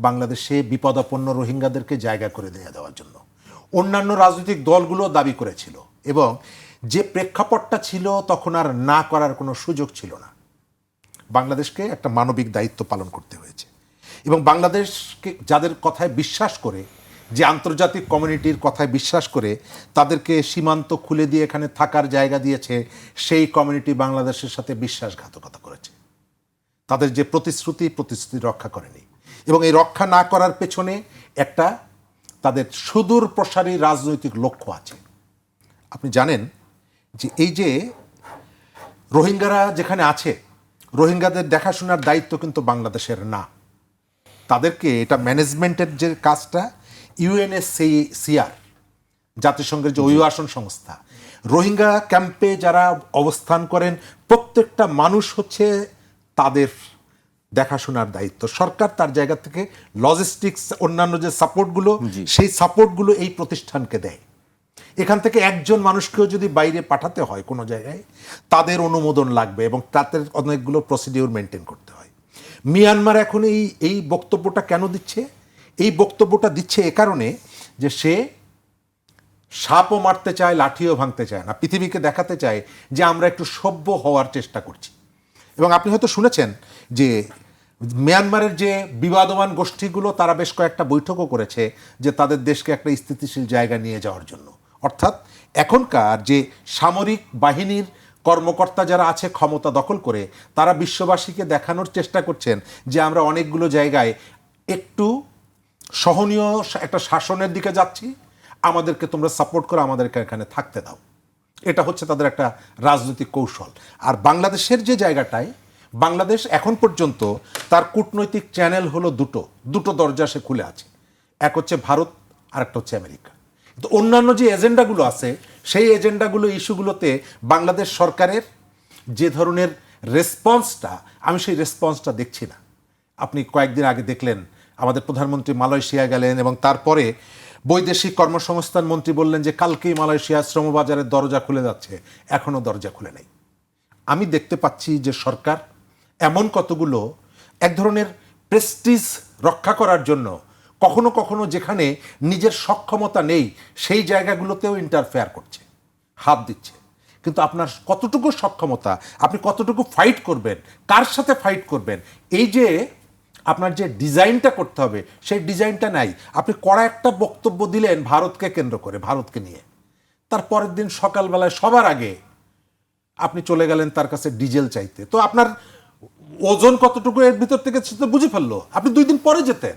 বাংলাদেশে বিপদাপন্ন রোহিঙ্গাদেরকে জায়গা করে দেওয়ার জন্য। অন্যান্য রাজনৈতিক দলগুলো দাবি করেছিল এবং যে প্রেক্ষাপটটা ছিল তখন আর না করার কোনো সুযোগ ছিল না। বাংলাদেশকে একটা মানবিক দায়িত্ব পালন করতে হয়েছে এবং বাংলাদেশকে যাদের কথায় বিশ্বাস করে, যে আন্তর্জাতিক কমিউনিটির কথায় বিশ্বাস করে তাদেরকে সীমান্ত খুলে দিয়ে এখানে থাকার জায়গা দিয়েছে, সেই কমিউনিটি বাংলাদেশের সাথে বিশ্বাসঘাতকতা করেছে। তাদের যে প্রতিশ্রুতি রক্ষা করেনি এবং এই রক্ষা না করার পেছনে একটা তাদের সুদূর প্রসারী রাজনৈতিক লক্ষ্য আছে। আপনি জানেন যে এই যে রোহিঙ্গারা যেখানে আছে, রোহিঙ্গাদের দেখাশোনার দায়িত্ব কিন্তু বাংলাদেশের না। তাদেরকে এটা ম্যানেজমেন্টের যে কাজটা ইউএনএসসিআর, জাতিসংঘের যে অভিবাসন সংস্থা, রোহিঙ্গা ক্যাম্পে যারা অবস্থান করেন প্রত্যেকটা মানুষ হচ্ছে তাদের দেখাশোনার দায়িত্ব। সরকার তার জায়গা থেকে লজিস্টিক্স, অন্যান্য যে সাপোর্টগুলো, সেই সাপোর্টগুলো এই প্রতিষ্ঠানকে দেয়। এখান থেকে একজন মানুষকেও যদি বাইরে পাঠাতে হয় কোনো জায়গায়, তাদের অনুমোদন লাগবে এবং তাদের অনেকগুলো প্রসিডিউর মেনটেন করতে হয়। মিয়ানমার এখন এই বক্তব্যটা কেন দিচ্ছে? এই বক্তব্যটা দিচ্ছে এ কারণে যে সে সাপও মারতে চায়, লাঠিও ভাঙতে চায় না, পৃথিবীকে দেখাতে চায় যে আমরা একটু সভ্য হওয়ার চেষ্টা করছি। এবং আপনি হয়তো শুনেছেন যে মিয়ানমারের যে বিবাদমান গোষ্ঠীগুলো তারা বেশ কয়েকটা বৈঠকও করেছে যে তাদের দেশকে একটা স্থিতিশীল জায়গা নিয়ে যাওয়ার জন্য। অর্থাৎ এখনকার যে সামরিক বাহিনীর কর্মকর্তা যারা আছে ক্ষমতা দখল করে, তারা বিশ্ববাসীকে দেখানোর চেষ্টা করছেন যে আমরা অনেকগুলো জায়গায় একটু সহনীয় একটা শাসনের দিকে যাচ্ছি, আমাদেরকে তোমরা সাপোর্ট করো, আমাদেরকে এখানে থাকতে দাও। এটা হচ্ছে তাদের একটা রাজনৈতিক কৌশল। আর বাংলাদেশের যে জায়গাটায়, বাংলাদেশ এখন পর্যন্ত তার কূটনৈতিক চ্যানেল হলো দুটো দরজা সে খুলে আছে। এক হচ্ছে ভারত, আর একটা হচ্ছে আমেরিকা। তো অন্যান্য যে এজেন্ডাগুলো আছে, সেই এজেন্ডাগুলো, ইস্যুগুলোতে বাংলাদেশ সরকারের যে ধরনের রেসপন্সটা, আমি সেই রেসপন্সটা দেখছি না। আপনি কয়েকদিন আগে দেখলেন আমাদের প্রধানমন্ত্রী মালয়েশিয়া গেলেন এবং তারপরে বৈদেশিক কর্মসংস্থান মন্ত্রী বললেন যে কালকেই মালয়েশিয়া শ্রমবাজারের দরজা খুলে যাচ্ছে, এখনও দরজা খুলে নেই। আমি দেখতে পাচ্ছি যে সরকার এমন কতগুলো এক ধরনের প্রেস্টিজ রক্ষা করার জন্য কখনো কখনো যেখানে নিজের সক্ষমতা নেই সেই জায়গাগুলোতেও ইন্টারফেয়ার করছে, হাত দিচ্ছে। কিন্তু আপনার কতটুকু সক্ষমতা, আপনি কতটুকু ফাইট করবেন, কার সাথে ফাইট করবেন, এই যে আপনার যে ডিজাইনটা করতে হবে সেই ডিজাইনটা নাই। আপনি কড়া একটা বক্তব্য দিলেন ভারতকে কেন্দ্র করে, ভারতকে নিয়ে, তার পরের দিন সকালবেলায় সবার আগে আপনি চলে গেলেন তার কাছে ডিজেল চাইতে। তো আপনার ওজন কতটুকু এর ভিতর থেকে তো বুঝে ফেললো। আপনি 2 দিন পরে যেতেন,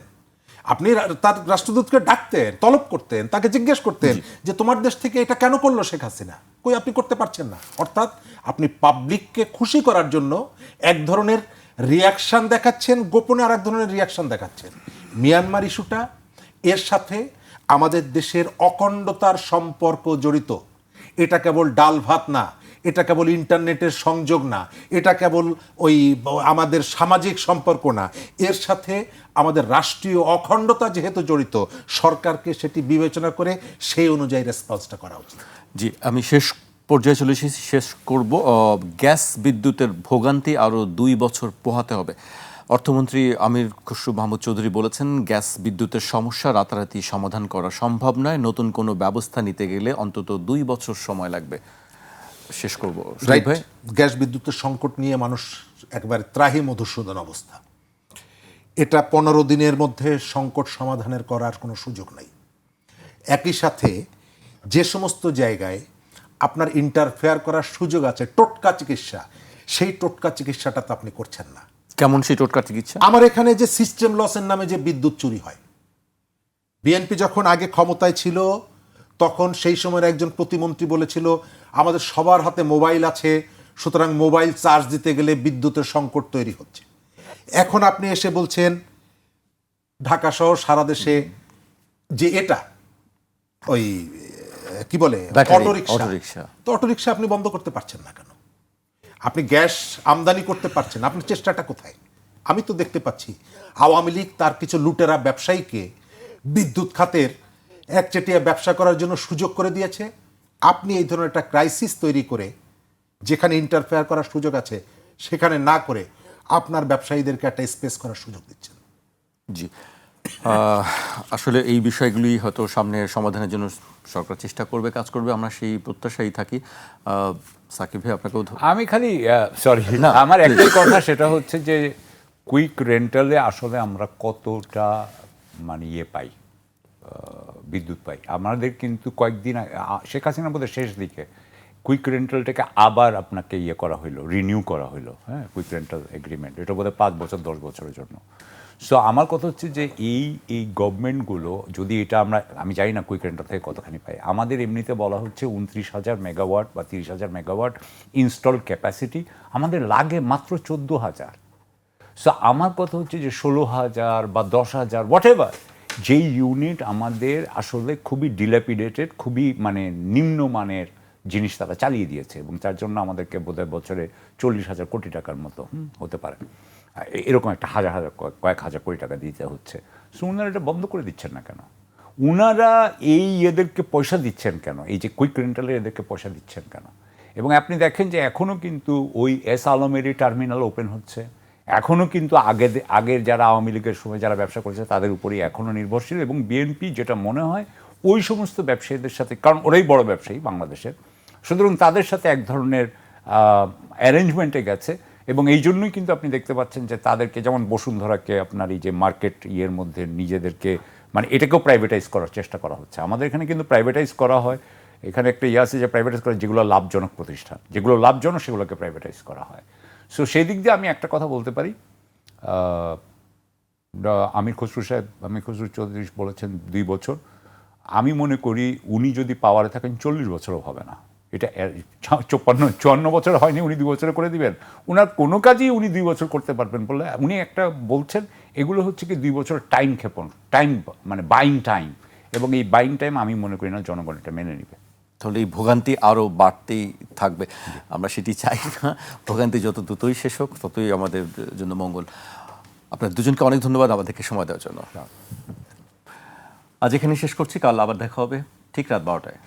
আপনি তার রাষ্ট্রদূতকে ডাকতেন, তলব করতেন, তাকে জিজ্ঞেস করতেন যে তোমার দেশ থেকে এটা কেন করলো শেখ হাসিনা, কই আপনি করতে পারছেন না। অর্থাৎ আপনি পাবলিককে খুশি করার জন্য এক ধরনের রিয়াকশান দেখাচ্ছেন, গোপনে আর এক ধরনের রিয়াকশান দেখাচ্ছেন। মিয়ানমার ইস্যুটা এর সাথে আমাদের দেশের অখণ্ডতার সম্পর্ক জড়িত। এটা কেবল ডাল ভাত না, এটা কেবল ইন্টারনেটের সংযোগ না, এটা কেবল ওই আমাদের সামাজিক সম্পর্ক না, এর সাথে আমাদের রাষ্ট্রীয় অখণ্ডতা যেহেতু জড়িত, সরকারকে সেটি বিবেচনা করে সেই অনুযায়ী রেসপন্সটা করা উচিত। জি, আমি শেষ পর্যায়ে চলে এসেছি, শেষ করব। গ্যাস বিদ্যুতের ভোগান্তি আরও 2 বছর পোহাতে হবে। অর্থমন্ত্রী আমির খসরু মাহমুদ চৌধুরী বলেছেন, গ্যাস বিদ্যুতের সমস্যা রাতারাতি সমাধান করা সম্ভব নয়, নতুন কোনো ব্যবস্থা নিতে গেলে অন্তত 2 বছর সময় লাগবে। শেষ করব ভাই। গ্যাস বিদ্যুতের সংকট নিয়ে মানুষ একবারে ত্রাহি মধুসূদন অবস্থা। এটা 15 দিনের মধ্যে সংকট সমাধানের করার কোনো সুযোগ নাই। একই সাথে যে সমস্ত জায়গায় আপনার ইন্টারফেয়ার করার সুযোগ আছে, টোটকা চিকিৎসা, সেই টোটকা চিকিৎসাটা তো আপনি করছেন না। কেমন সেই টোটকা চিকিৎসা? আমার এখানে যে সিস্টেম লসের নামে যে বিদ্যুৎ চুরি হয়, বিএনপি যখন আগে ক্ষমতায় ছিল তখন সেই সময়ের একজন প্রতিমন্ত্রী বলেছিল আমাদের সবার হাতে মোবাইল আছে, সুতরাং মোবাইল চার্জ দিতে গেলে বিদ্যুতের সংকট তৈরি হচ্ছে। এখন আপনি এসে বলছেন ঢাকা সহ সারা দেশে যে এটা ওই কি বলে অটোরিকশা, তো অটোরিকশা আপনি বন্ধ করতে পারছেন না কেন? আপনি গ্যাস আমদানি করতে পারছেন, আপনার চেষ্টাটা কোথায়? আমি তো দেখতে পাচ্ছি আওয়ামী লীগ তার কিছু লুটেরা ব্যবসায়ীকে বিদ্যুৎ খাতের একচেটিয়া ব্যবসা করার জন্য সুযোগ করে দিয়েছে। আপনি এই ধরনের একটা ক্রাইসিস তৈরি করে যেখানে ইন্টারফেয়ার করার সুযোগ আছে সেখানে না করে আপনার ব্যবসায়ীদেরকে একটা স্পেস করার সুযোগ দিচ্ছেন? জি, আসলে এই বিষয়গুলি হয়তো সামনে সমাধানের জন্য সরকার চেষ্টা করবে, কাজ করবে, আমরা সেই প্রত্যাশাই থাকি। সাকিব ভাই আপনাকেও আমি খালি সরি, না, আমার একটাই কথা, সেটা হচ্ছে যে কুইক রেন্টালে আসলে আমরা কতটা মানে পাই, বিদ্যুৎ পাই। আমাদের কিন্তু কয়েকদিন শেখ হাসিনা বোধহয় শেষ দিকে কুইক রেন্টালটাকে আবার আপনাকে করা হইলো, রিনিউ করা হইলো, হ্যাঁ, কুইক রেন্টাল এগ্রিমেন্ট, এটা বোধহয় 5 বছর 10 বছরের জন্য। সো আমার কথা হচ্ছে যে এই গভর্নমেন্টগুলো যদি এটা আমি জানি না কুইক রেন্টাল থেকে কতখানি পাই, আমাদের এমনিতে বলা হচ্ছে 29,000 মেগাওয়াট বা 30,000 মেগাওয়াট ইনস্টল ক্যাপাসিটি, আমাদের লাগে মাত্র 14,000। সো আমার কথা হচ্ছে যে 16,000 বা 10,000 হোয়াট এভার যেই ইউনিট আমাদের আসলে খুবই ডিল্যাপিডেটেড, খুবই মানে নিম্নমানের জিনিস তারা চালিয়ে দিয়েছে, এবং তার জন্য আমাদেরকে বোধহয় বছরে 40,000 কোটি টাকার মতো হতে পারে, এরকম একটা কয়েক হাজার কোটি টাকা দিতে হচ্ছে। সো ওনারা এটা বন্ধ করে দিচ্ছেন না কেন? ওনারা এদেরকে পয়সা দিচ্ছেন কেন? এই যে কুইক রেন্টালে এদেরকে পয়সা দিচ্ছেন কেন? এবং আপনি দেখেন যে এখনও কিন্তু ওই এস আলমেরি টার্মিনাল ওপেন হচ্ছে, এখনও কিন্তু আগের যারা আওয়ামী লীগের সময় যারা ব্যবসা করেছে তাদের উপরেই এখনও নির্ভরশীল, এবং বিএনপি যেটা মনে হয় ওই সমস্ত ব্যবসায়ীদের সাথে, কারণ ওরাই বড় ব্যবসায়ী বাংলাদেশের, সুতরাং তাদের সাথে এক ধরনের অ্যারেঞ্জমেন্টে গেছে, এবং এই জন্যই কিন্তু আপনি দেখতে পাচ্ছেন যে তাদেরকে, যেমন বসুন্ধরাকে আপনার এই যে মার্কেট মধ্যে নিজেদেরকে মানে এটাকেও প্রাইভেটাইজ করার চেষ্টা করা হচ্ছে। আমাদের এখানে কিন্তু প্রাইভেটাইজ করা হয়, এখানে একটা আছে যে প্রাইভেটাইজ করা, যেগুলো লাভজনক প্রতিষ্ঠান, যেগুলো লাভজনক সেগুলোকে প্রাইভেটাইজ করা হয়। সো সেই দিক দিয়ে আমি একটা কথা বলতে পারি, আমির খসরু চৌধুরী বলেছেন 2 বছর, আমি মনে করি উনি যদি পাওয়ারে থাকেন 40 বছরও হবে না। এটা 54 বছর হয়নি, উনি 2 বছরে করে দিবেন। ওনার কোনো কাজই উনি 2 বছর করতে পারবেন বলে উনি একটা বলছেন। এগুলো হচ্ছে কি 2 বছর টাইম মানে বাইং টাইম, এবং এই বাইং টাইম আমি মনে করি না জনগণ এটা মেনে নেবে। তাহলে এই ভোগান্তি আরও বাড়তেই থাকবে, আমরা সেটি চাই না। ভোগান্তি যত দ্রুতই শেষ হোক ততই আমাদের জন্য মঙ্গল। আপনার দুজনকে অনেক ধন্যবাদ আমাদেরকে সময় দেওয়ার জন্য। আজ এখানে শেষ করছি, কাল আবার দেখা হবে ঠিক রাত 12টায়।